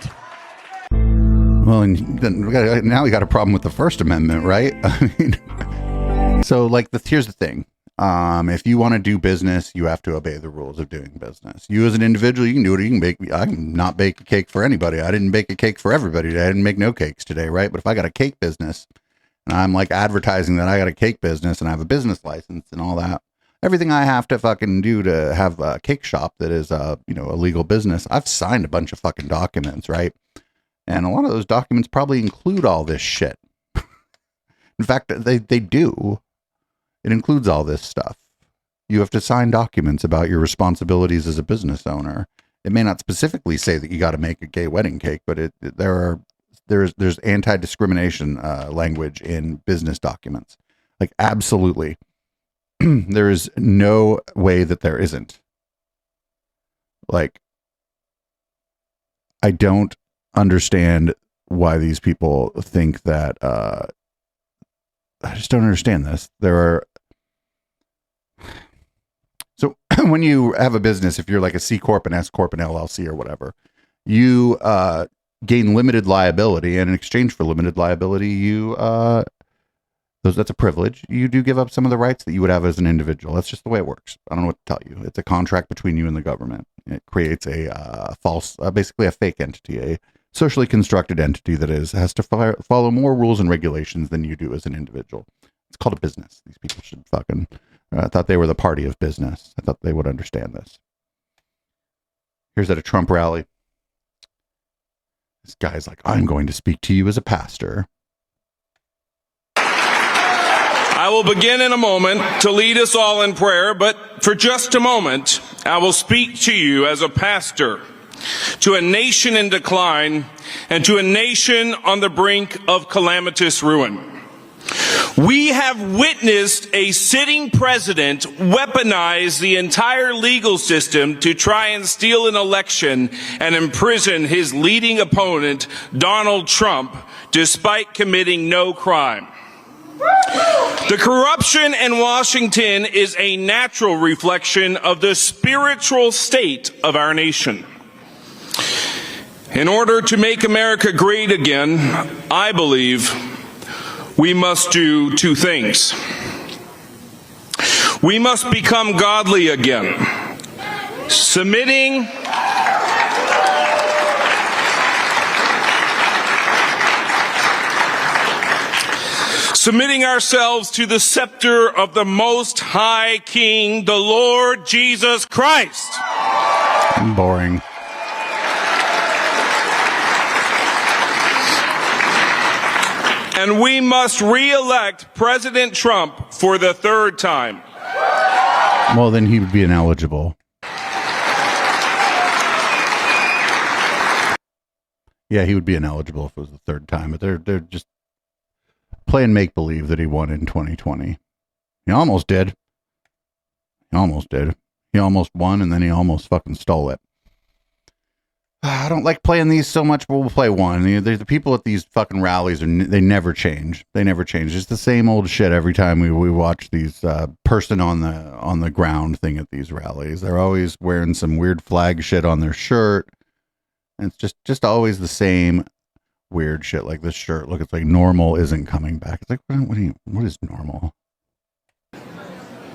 Well, and then now we got a problem with the First Amendment, right? I mean, so like here's the thing. If you want to do business, you have to obey the rules of doing business. You as an individual, you can do it. You can bake. I can not bake a cake for anybody. I didn't bake a cake for everybody today. I didn't make no cakes today, right? But if I got a cake business and I'm like advertising that I got a cake business and I have a business license and all that, everything I have to fucking do to have a cake shop that is a legal business, I've signed a bunch of fucking documents, right? And a lot of those documents probably include all this shit. In fact, they do. It includes all this stuff. You have to sign documents about your responsibilities as a business owner. It may not specifically say that you got to make a gay wedding cake, but there's anti-discrimination language in business documents. Like, absolutely. There is no way that there isn't. Like, I don't understand why these people think that, I just don't understand this. So when you have a business, if you're like a C Corp, an S Corp, an LLC or whatever, you gain limited liability, and in exchange for limited liability, that's a privilege. You do give up some of the rights that you would have as an individual. That's just the way it works. I don't know what to tell you. It's a contract between you and the government. It creates a false, basically a fake entity, a socially constructed entity that has to follow more rules and regulations than you do as an individual. It's called a business. These people should fucking, I thought they were the party of business. I thought they would understand this. Here's at a Trump rally. This guy's like, I'm going to speak to you as a pastor. I will begin in a moment to lead us all in prayer, but for just a moment, I will speak to you as a pastor to a nation in decline and to a nation on the brink of calamitous ruin. We have witnessed a sitting president weaponize the entire legal system to try and steal an election and imprison his leading opponent, Donald Trump, despite committing no crime. The corruption in Washington is a natural reflection of the spiritual state of our nation. In order to make America great again, I believe we must do two things. We must become godly again, submitting ourselves to the scepter of the Most High King, the Lord Jesus Christ. Boring. And we must re-elect President Trump for the third time. Well, then he would be ineligible. Yeah, he would be ineligible if it was the third time, but they're just playing make-believe that he won in 2020. He almost did. He almost won, and then he almost fucking stole it. I don't like playing these so much, but we'll play one. The people at these fucking rallies, they never change. They never change. It's the same old shit every time we watch these person on the ground thing at these rallies. They're always wearing some weird flag shit on their shirt. And it's just always the same weird shit, like this shirt. Look, it's like normal isn't coming back. It's like, what is normal?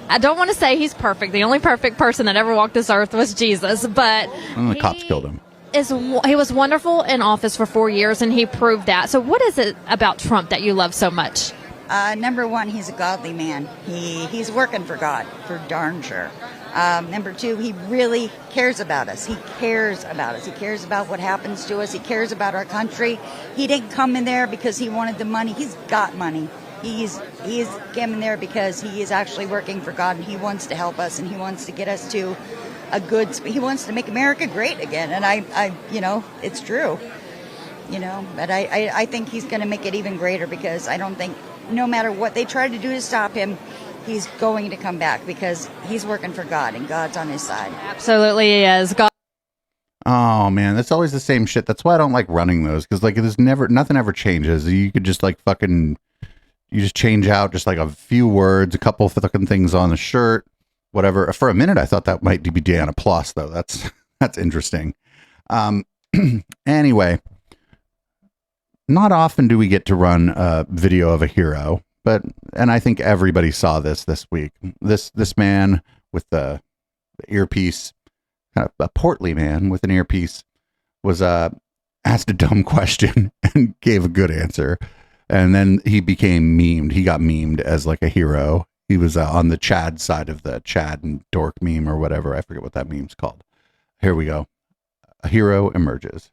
I don't want to say he's perfect. The only perfect person that ever walked this earth was Jesus, but and the cops killed him. He was wonderful in office for 4 years, and he proved that. So what is it about Trump that you love so much? Number one, he's a godly man. He's working for God, for darn sure. Number two, he really cares about us. He cares about us. He cares about what happens to us. He cares about our country. He didn't come in there because he wanted the money. He's got money. He's came in there because he is actually working for God, and he wants to help us, and he wants to get us to he wants to make America great again. And I it's true, but I think he's going to make it even greater, because I don't think, no matter what they try to do to stop him, he's going to come back, because he's working for God, and God's on his side. Absolutely he is. God. Oh man, that's always the same shit. That's why I don't like running those, because like nothing ever changes. You could just like you just change out just like a few words, a couple fucking things on the shirt, whatever. For a minute, I thought that might be Diana Plus, though. That's interesting. Anyway, not often do we get to run a video of a hero, and I think everybody saw this week. This man with the earpiece, kind of a portly man with an earpiece, was asked a dumb question and gave a good answer, and then he became memed. He got memed as like a hero. He was on the Chad side of the Chad and dork meme or whatever. I forget what that meme's called. Here we go. A hero emerges.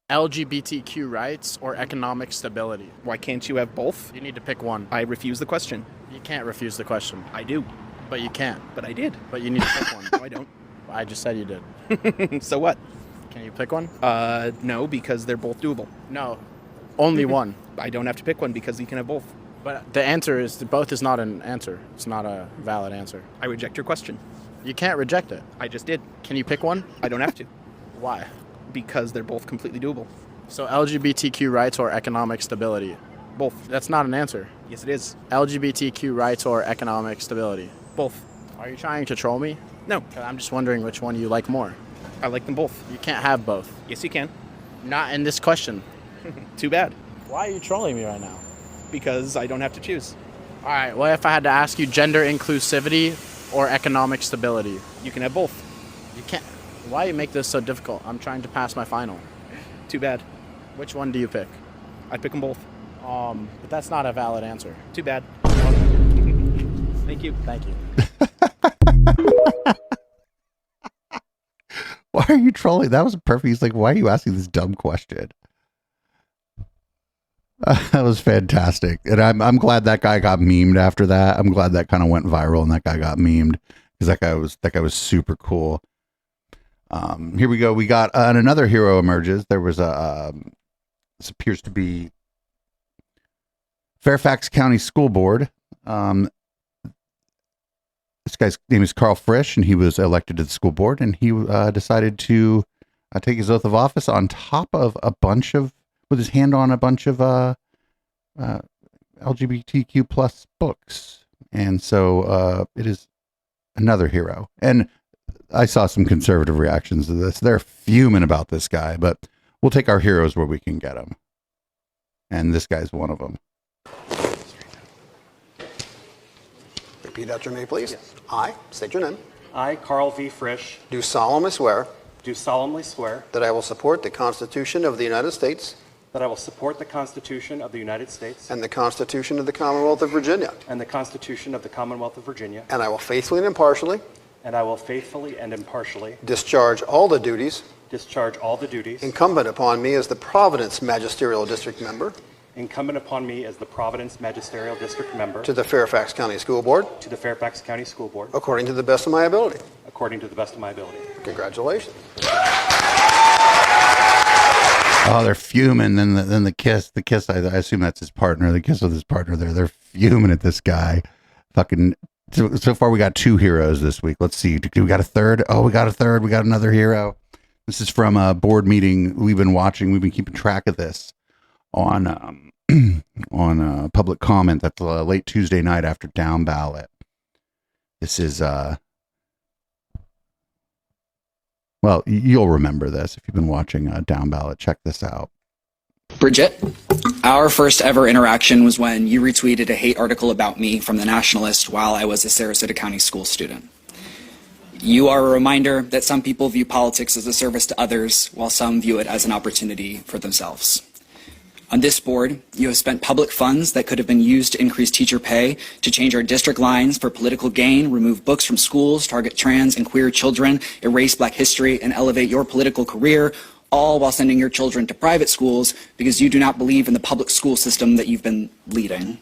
LGBTQ rights or economic stability? Why can't you have both? You need to pick one. I refuse the question. You can't refuse the question. I do. But you can't. But I did. But you need to pick one. No, I don't. I just said you did. So what? Can you pick one? No, because they're both doable. No. Only one. I don't have to pick one because you can have both. But the answer is both is not an answer. It's not a valid answer. I reject your question. You can't reject it. I just did. Can you pick one? I don't have to. Why? Because they're both completely doable. So LGBTQ rights or economic stability? Both. That's not an answer. Yes, it is. LGBTQ rights or economic stability? Both. Are you trying to troll me? No. I'm just wondering which one you like more. I like them both. You can't have both. Yes, you can. Not in this question. Too bad. Why are you trolling me right now? Because I don't have to choose. All right, what if I had to ask you gender inclusivity or economic stability? You can have both. You can't. Why you make this so difficult? I'm trying to pass my final. Too bad. Which one do you pick? I'd pick them both. But that's not a valid answer. Too bad. Thank you. Thank you. Why are you trolling? That was perfect. He's like, why are you asking this dumb question? That was fantastic. And I'm glad that guy got memed after that. I'm glad that kind of went viral and that guy got memed because that guy was super cool. Here we go. We got another hero emerges. There was this appears to be Fairfax County School Board. This guy's name is Carl Frisch, and he was elected to the school board, and he decided to take his oath of office on top of with his hand on a bunch of LGBTQ plus books. And so it is another hero. And I saw some conservative reactions to this. They're fuming about this guy, but we'll take our heroes where we can get them. And this guy's one of them. Repeat after me, please. Yes. I state your name. I, Carl V. Frisch, Do solemnly swear swear that I will support the Constitution of the United States that I will support the Constitution of the United States and the Constitution of the Commonwealth of Virginia, and the Constitution of the Commonwealth of Virginia, and I will faithfully and impartially discharge all the duties incumbent upon me as the Providence Magisterial District Member to the Fairfax County School Board according to the best of my ability. Congratulations. Oh, they're fuming. Then the kiss. I assume that's his partner. The kiss with his partner there. They're fuming at this guy. Fucking. So far, we got 2 heroes this week. Let's see. Do we got a third? Oh, we got a third. We got another hero. This is from a board meeting we've been watching. We've been keeping track of this on public comment. That's late Tuesday night after down ballot. This is well, you'll remember this if you've been watching down ballot. Check this out. Bridget, our first ever interaction was when you retweeted a hate article about me from The Nationalist while I was a Sarasota County school student. You are a reminder that some people view politics as a service to others, while some view it as an opportunity for themselves. On this board, you have spent public funds that could have been used to increase teacher pay, to change our district lines for political gain, remove books from schools, target trans and queer children, erase Black history, and elevate your political career, all while sending your children to private schools because you do not believe in the public school system that you've been leading.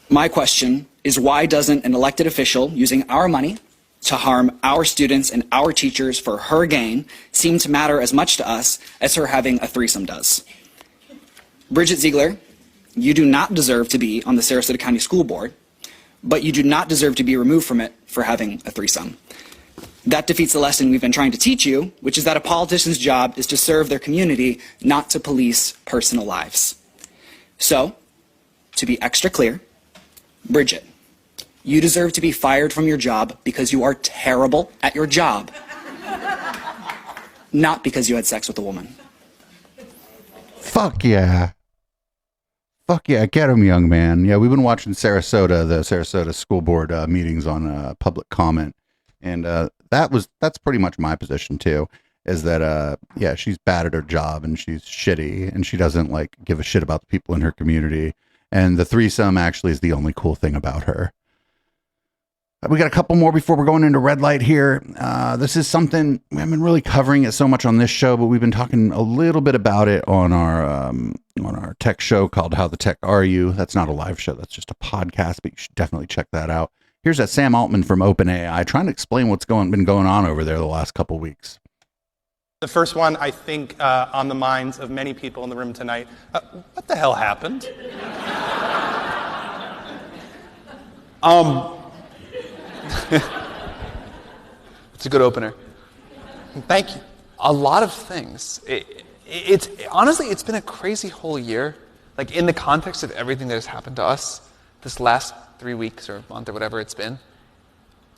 My question is, why doesn't an elected official using our money to harm our students and our teachers for her gain seem to matter as much to us as her having a threesome does? Bridget Ziegler, you do not deserve to be on the Sarasota County School Board, but you do not deserve to be removed from it for having a threesome. That defeats the lesson we've been trying to teach you, which is that a politician's job is to serve their community, not to police personal lives. So, to be extra clear, Bridget, you deserve to be fired from your job because you are terrible at your job, not because you had sex with a woman. Fuck yeah. Fuck yeah. Get him, young man. Yeah, we've been watching the Sarasota School Board meetings on public comment. And that's pretty much my position too, is that, yeah, she's bad at her job and she's shitty and she doesn't like give a shit about the people in her community. And the threesome actually is the only cool thing about her. We got a couple more before we're going into red light here. This is something we haven't been really covering it so much on this show, but we've been talking a little bit about it on our tech show called How the Tech Are You? That's not a live show. That's just a podcast, but you should definitely check that out. Here's that Sam Altman from OpenAI trying to explain what's been going on over there the last couple weeks. The first one, I think, on the minds of many people in the room tonight. What the hell happened? It's a good opener. Thank you. A lot of things. It's honestly, it's been a crazy whole year. Like in the context of everything that has happened to us this last 3 weeks or month or whatever it's been,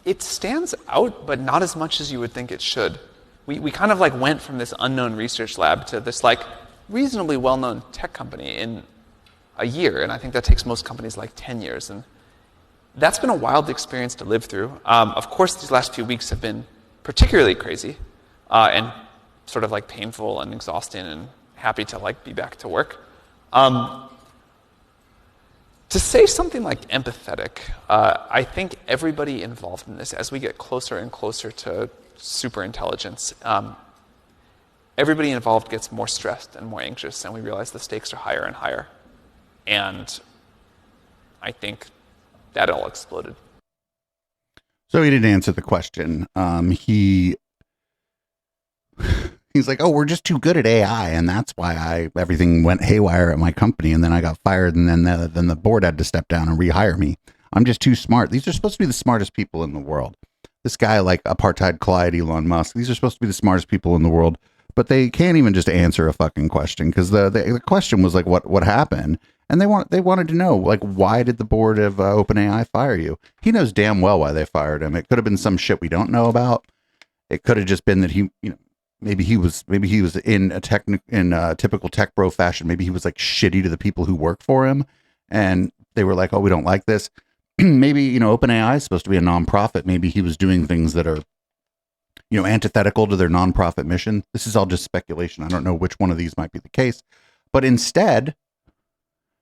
it stands out, but not as much as you would think it should. We kind of like went from this unknown research lab to this like reasonably well-known tech company in a year, and I think that takes most companies like 10 years, and that's been a wild experience to live through. Of course, these last few weeks have been particularly crazy and sort of like painful and exhausting, and happy to like be back to work. To say something like empathetic, I think everybody involved in this, as we get closer and closer to super intelligence, everybody involved gets more stressed and more anxious, and we realize the stakes are higher and higher. And I think that all exploded. So he didn't answer the question. He's like, oh, we're just too good at AI, and that's why everything went haywire at my company, and then I got fired, and then the board had to step down and rehire me. I'm just too smart. These are supposed to be the smartest people in the world. This guy, like apartheid Clyde, Elon Musk, these are supposed to be the smartest people in the world, but they can't even just answer a fucking question, because the question was like, what happened? And they wanted to know, like, why did the board of OpenAI fire you? He knows damn well why they fired him. It could have been some shit we don't know about. It could have just been that he, maybe he was in a typical tech bro fashion. Maybe he was like shitty to the people who work for him, and they were like, oh, we don't like this. Maybe, OpenAI is supposed to be a nonprofit. Maybe he was doing things that are, antithetical to their nonprofit mission. This is all just speculation. I don't know which one of these might be the case, but instead,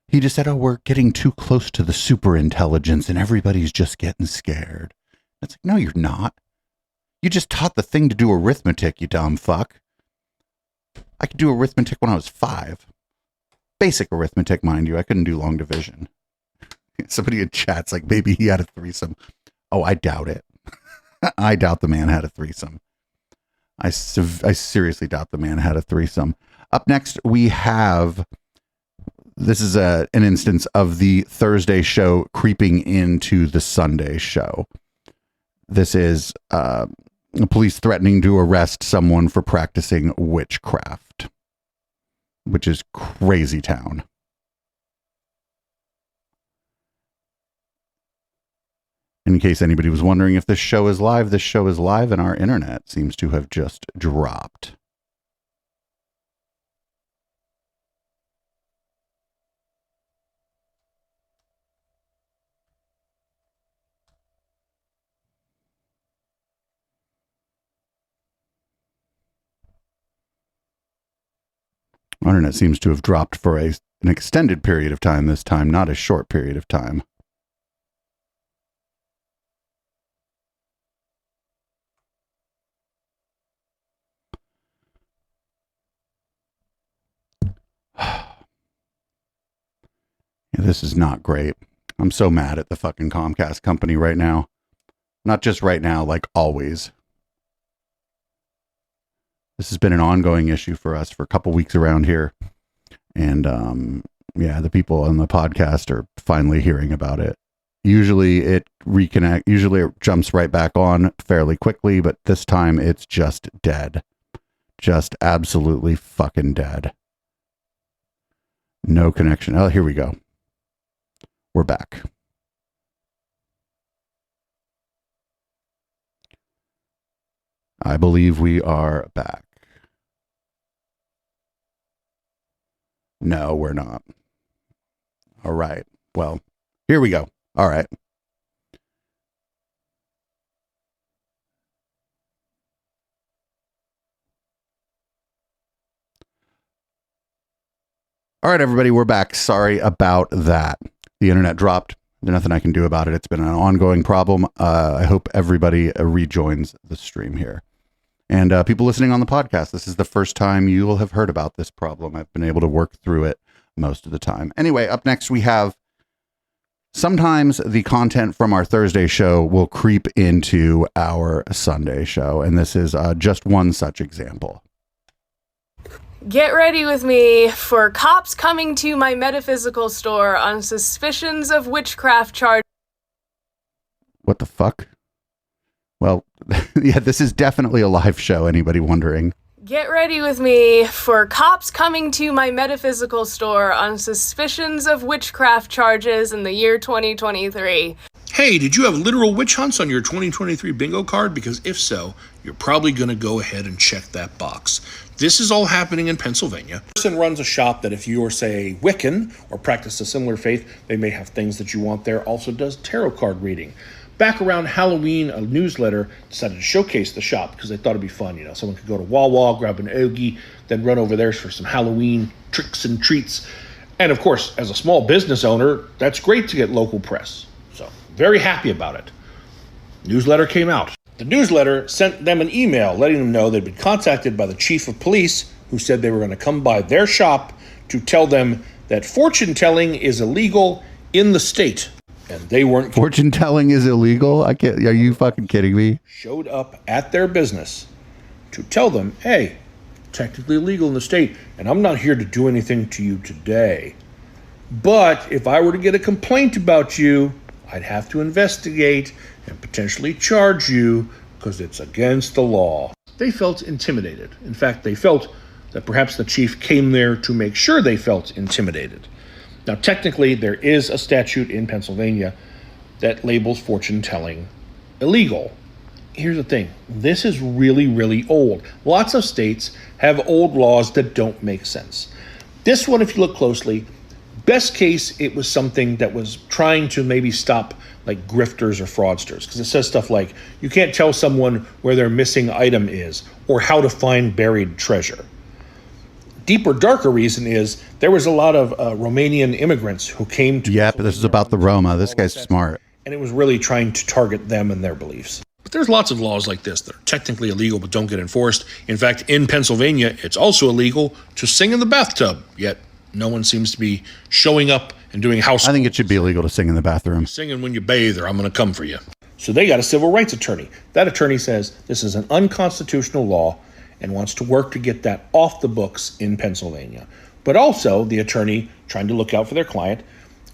he just said, oh, we're getting too close to the super intelligence and everybody's just getting scared. It's like, no, you're not. You just taught the thing to do arithmetic, you dumb fuck. I could do arithmetic when I was 5. Basic arithmetic, mind you. I couldn't do long division. Somebody in chat's like, maybe he had a threesome. Oh, I doubt it. I doubt the man had a threesome. I seriously doubt the man had a threesome. Up next, we have... This is an instance of the Thursday show creeping into the Sunday show. This is police threatening to arrest someone for practicing witchcraft, which is crazy town. In case anybody was wondering if this show is live and our internet seems to have just dropped. Our internet seems to have dropped for an extended period of time this time, not a short period of time. This is not great. I'm so mad at the fucking Comcast company right now. Not just right now, like always. This has been an ongoing issue for us for a couple weeks around here. And the people on the podcast are finally hearing about it. Usually it jumps right back on fairly quickly, but this time it's just dead. Just absolutely fucking dead. No connection. Oh, here we go. We're back. I believe we are back. No, we're not. All right. Well, here we go. All right. All right, everybody, we're back. Sorry about that. The internet dropped. There's nothing I can do about it. It's been an ongoing problem. I hope everybody rejoins the stream here. And people listening on the podcast, this is the first time you will have heard about this problem. I've been able to work through it most of the time. Anyway, up next we have sometimes the content from our Thursday show will creep into our Sunday show, and this is just one such example. Get ready with me for cops coming to my metaphysical store on suspicions of witchcraft charges. What the fuck? Well, yeah, this is definitely a live show, anybody wondering. Get ready with me for cops coming to my metaphysical store on suspicions of witchcraft charges in the year 2023. Hey, did you have literal witch hunts on your 2023 bingo card? Because if so, you're probably going to go ahead and check that box. This is all happening in Pennsylvania. A person runs a shop that if you are, say, Wiccan or practice a similar faith, they may have things that you want there. Also does tarot card reading. Back around Halloween, a newsletter decided to showcase the shop because they thought it'd be fun. You know, someone could go to Wawa, grab an Ogie, then run over there for some Halloween tricks and treats. And of course, as a small business owner, that's great to get local press. So, very happy about it. Newsletter came out. The newsletter sent them an email letting them know they'd been contacted by the chief of police, who said they were going to come by their shop to tell them that fortune telling is illegal in the state. And they weren't. Fortune telling is illegal? I can't. Are you fucking kidding me? Showed up at their business to tell them, hey, technically illegal in the state, and I'm not here to do anything to you today. But if I were to get a complaint about you, I'd have to investigate and potentially charge you because it's against the law. They felt intimidated. In fact, they felt that perhaps the chief came there to make sure they felt intimidated. Now, technically, there is a statute in Pennsylvania that labels fortune telling illegal. Here's the thing. This is really, really old. Lots of states have old laws that don't make sense. This one, if you look closely, best case, it was something that was trying to maybe stop like grifters or fraudsters, because it says stuff like, you can't tell someone where their missing item is or how to find buried treasure. Deeper, darker reason is there was a lot of Romanian immigrants who came to... Yep, this is about the Roma. This guy's smart. And it was really trying to target them and their beliefs. But there's lots of laws like this that are technically illegal but don't get enforced. In fact, in Pennsylvania, it's also illegal to sing in the bathtub, yet no one seems to be showing up and doing house... I think it should be illegal to sing in the bathroom. Singing when you bathe or I'm going to come for you. So they got a civil rights attorney. That attorney says this is an unconstitutional law and wants to work to get that off the books in Pennsylvania. But also, the attorney, trying to look out for their client,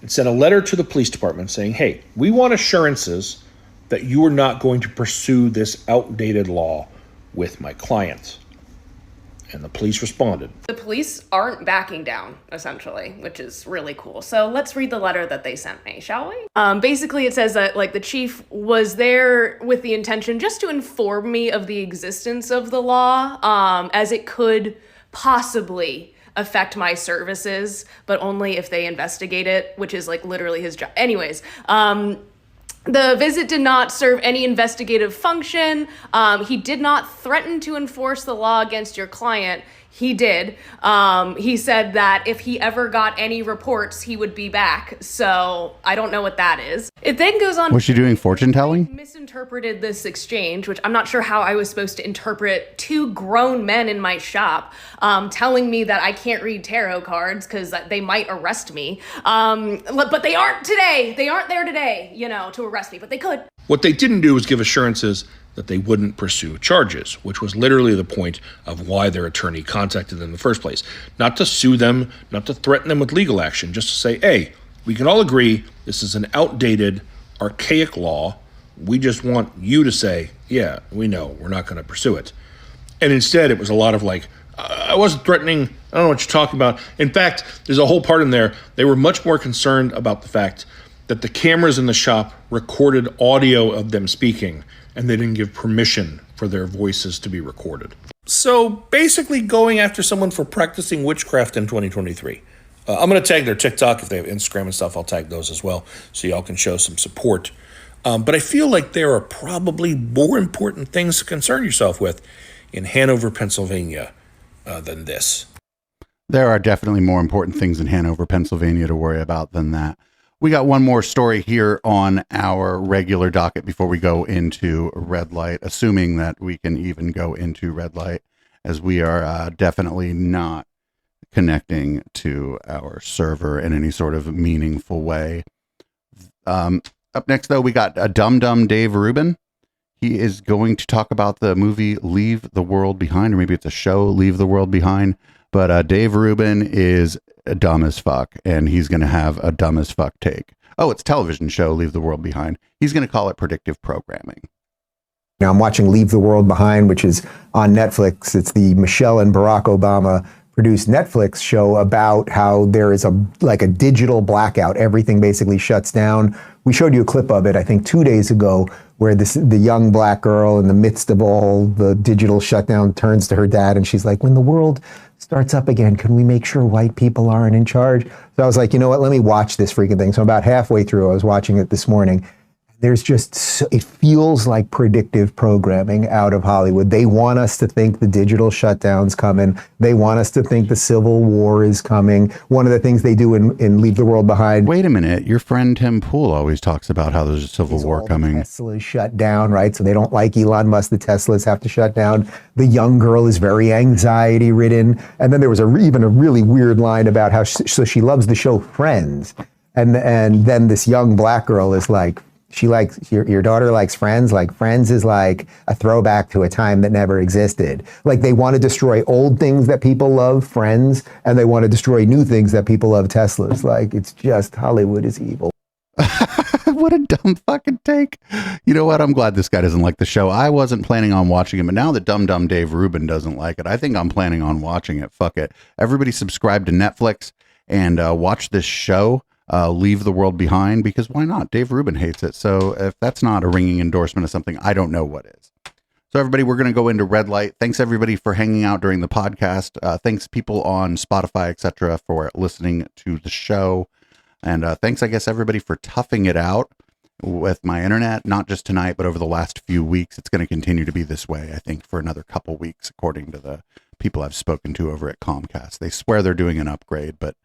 sent a letter to the police department saying, hey, we want assurances that you are not going to pursue this outdated law with my client. And the police responded. The police aren't backing down, essentially, which is really cool. So let's read the letter that they sent me, shall we? Basically, it says that like the chief was there with the intention just to inform me of the existence of the law, as it could possibly affect my services, but only if they investigate it, which is like literally his job. Anyways, the visit did not serve any investigative function. He did not threaten to enforce the law against your client. He did. He said that if he ever got any reports, he would be back. So I don't know what that is. It then goes on. Was she doing fortune telling? Misinterpreted this exchange, which I'm not sure how I was supposed to interpret two grown men in my shop telling me that I can't read tarot cards because they might arrest me. But they aren't today. They aren't there today, to arrest me, but they could. What they didn't do was give assurances that they wouldn't pursue charges, which was literally the point of why their attorney contacted them in the first place. Not to sue them, not to threaten them with legal action, just to say, hey, we can all agree this is an outdated, archaic law. We just want you to say, yeah, we know, we're not going to pursue it. And instead, it was a lot of like, I wasn't threatening, I don't know what you're talking about. In fact, there's a whole part in there, they were much more concerned about the fact that the cameras in the shop recorded audio of them speaking, and they didn't give permission for their voices to be recorded. So basically going after someone for practicing witchcraft in 2023. I'm going to tag their TikTok. If they have Instagram and stuff, I'll tag those as well so y'all can show some support. But I feel like there are probably more important things to concern yourself with in Hanover, Pennsylvania than this. There are definitely more important things in Hanover, Pennsylvania to worry about than that. We got one more story here on our regular docket before we go into red light, assuming that we can even go into red light, as we are definitely not connecting to our server in any sort of meaningful way. Up next, though, we got a Dum Dave Rubin. He is going to talk about the movie Leave the World Behind, or maybe it's a show, Leave the World Behind. But Dave Rubin is dumb as fuck, and he's going to have a dumb as fuck take. Oh, it's a television show, Leave the World Behind. He's going to call it predictive programming. Now I'm watching Leave the World Behind, which is on Netflix. It's the Michelle and Barack Obama produced Netflix show about how there is a digital blackout. Everything basically shuts down. We showed you a clip of it, I think 2 days ago, where the young black girl in the midst of all the digital shutdown turns to her dad and she's like, when the world starts up again, can we make sure white people aren't in charge? So I was like, you know what, let me watch this freaking thing. So about halfway through, I was watching it this morning. There's just, it feels like predictive programming out of Hollywood. They want us to think the digital shutdown's coming. They want us to think the Civil War is coming. One of the things they do in Leave the World Behind. Wait a minute. Your friend Tim Pool always talks about how there's a Civil War coming. Tesla's shut down, right? So they don't like Elon Musk. The Teslas have to shut down. The young girl is very anxiety ridden. And then there was even a really weird line about how she loves the show Friends. And then this young black girl is like, she likes, your daughter likes Friends. Like Friends is like a throwback to a time that never existed. Like they want to destroy old things that people love, Friends, and they want to destroy new things that people love, Teslas. Like it's just Hollywood is evil. What a dumb fucking take. You know what? I'm glad this guy doesn't like the show. I wasn't planning on watching it, but now that Dum Dave Rubin doesn't like it, I think I'm planning on watching it. Fuck it. Everybody subscribe to Netflix and watch this show. Leave the World Behind, because why not? Dave Rubin hates it. So if that's not a ringing endorsement of something, I don't know what is. So everybody, we're going to go into red light. Thanks everybody for hanging out during the podcast. Thanks people on Spotify, etc., for listening to the show. And thanks, I guess, everybody for toughing it out with my internet, not just tonight, but over the last few weeks. It's going to continue to be this way, I think, for another couple weeks, according to the people I've spoken to over at Comcast. They swear they're doing an upgrade, but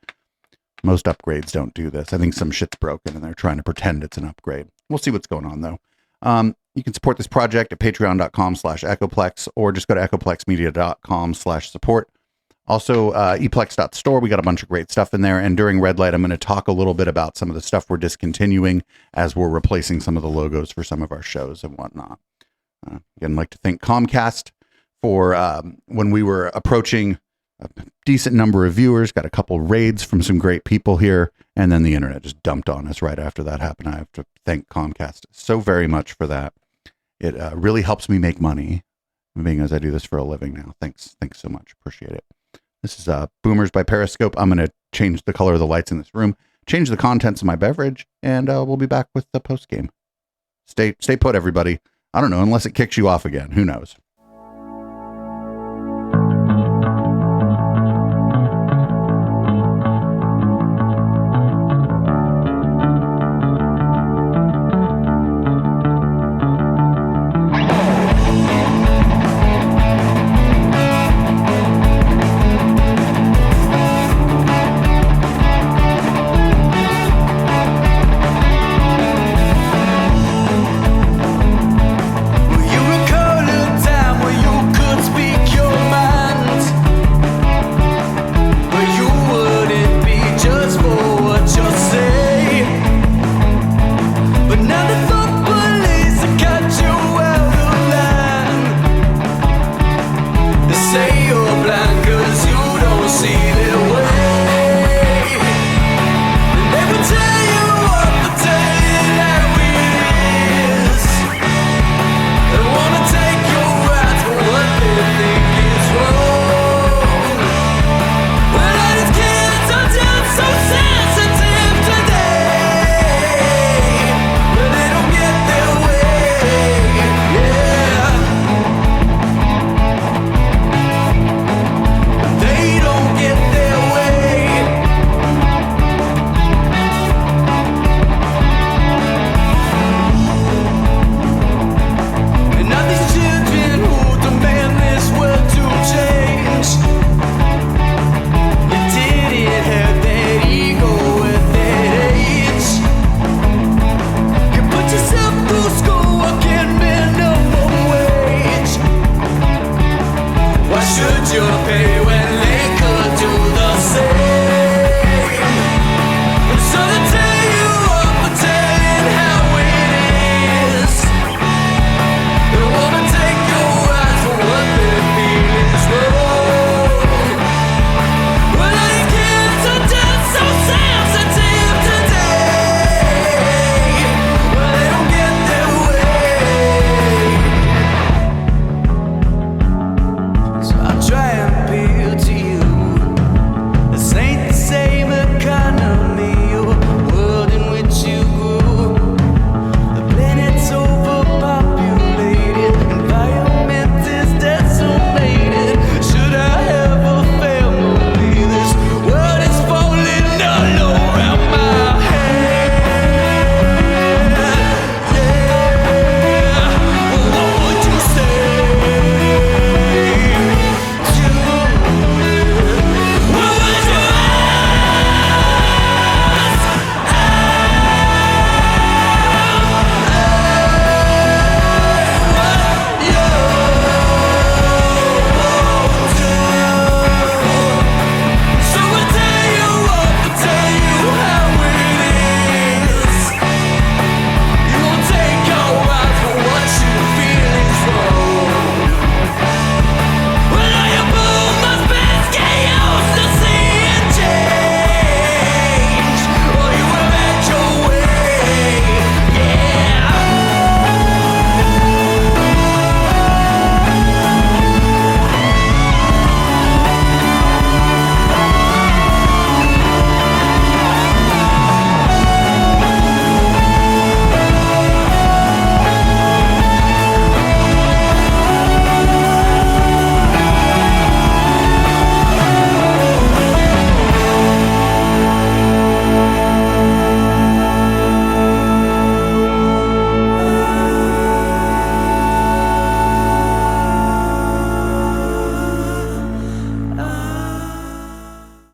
most upgrades don't do this. I think some shit's broken and they're trying to pretend it's an upgrade. We'll see what's going on though. You can support this project at patreon.com/echoplex or just go to echoplexmedia.com/support. Also, eplex.store. We got a bunch of great stuff in there. And during Red Light, I'm going to talk a little bit about some of the stuff we're discontinuing as we're replacing some of the logos for some of our shows and whatnot. Again, I'd like to thank Comcast for when we were approaching a decent number of viewers, got a couple raids from some great people here, and then the internet just dumped on us right after that happened. I have to thank Comcast so very much for that. It really helps me make money, being as I do this for a living now. Thanks so much. Appreciate it. This is Boomers by Periscope. I'm going to change the color of the lights in this room, change the contents of my beverage, and we'll be back with the post game. Stay put, everybody. I don't know, unless it kicks you off again. Who knows?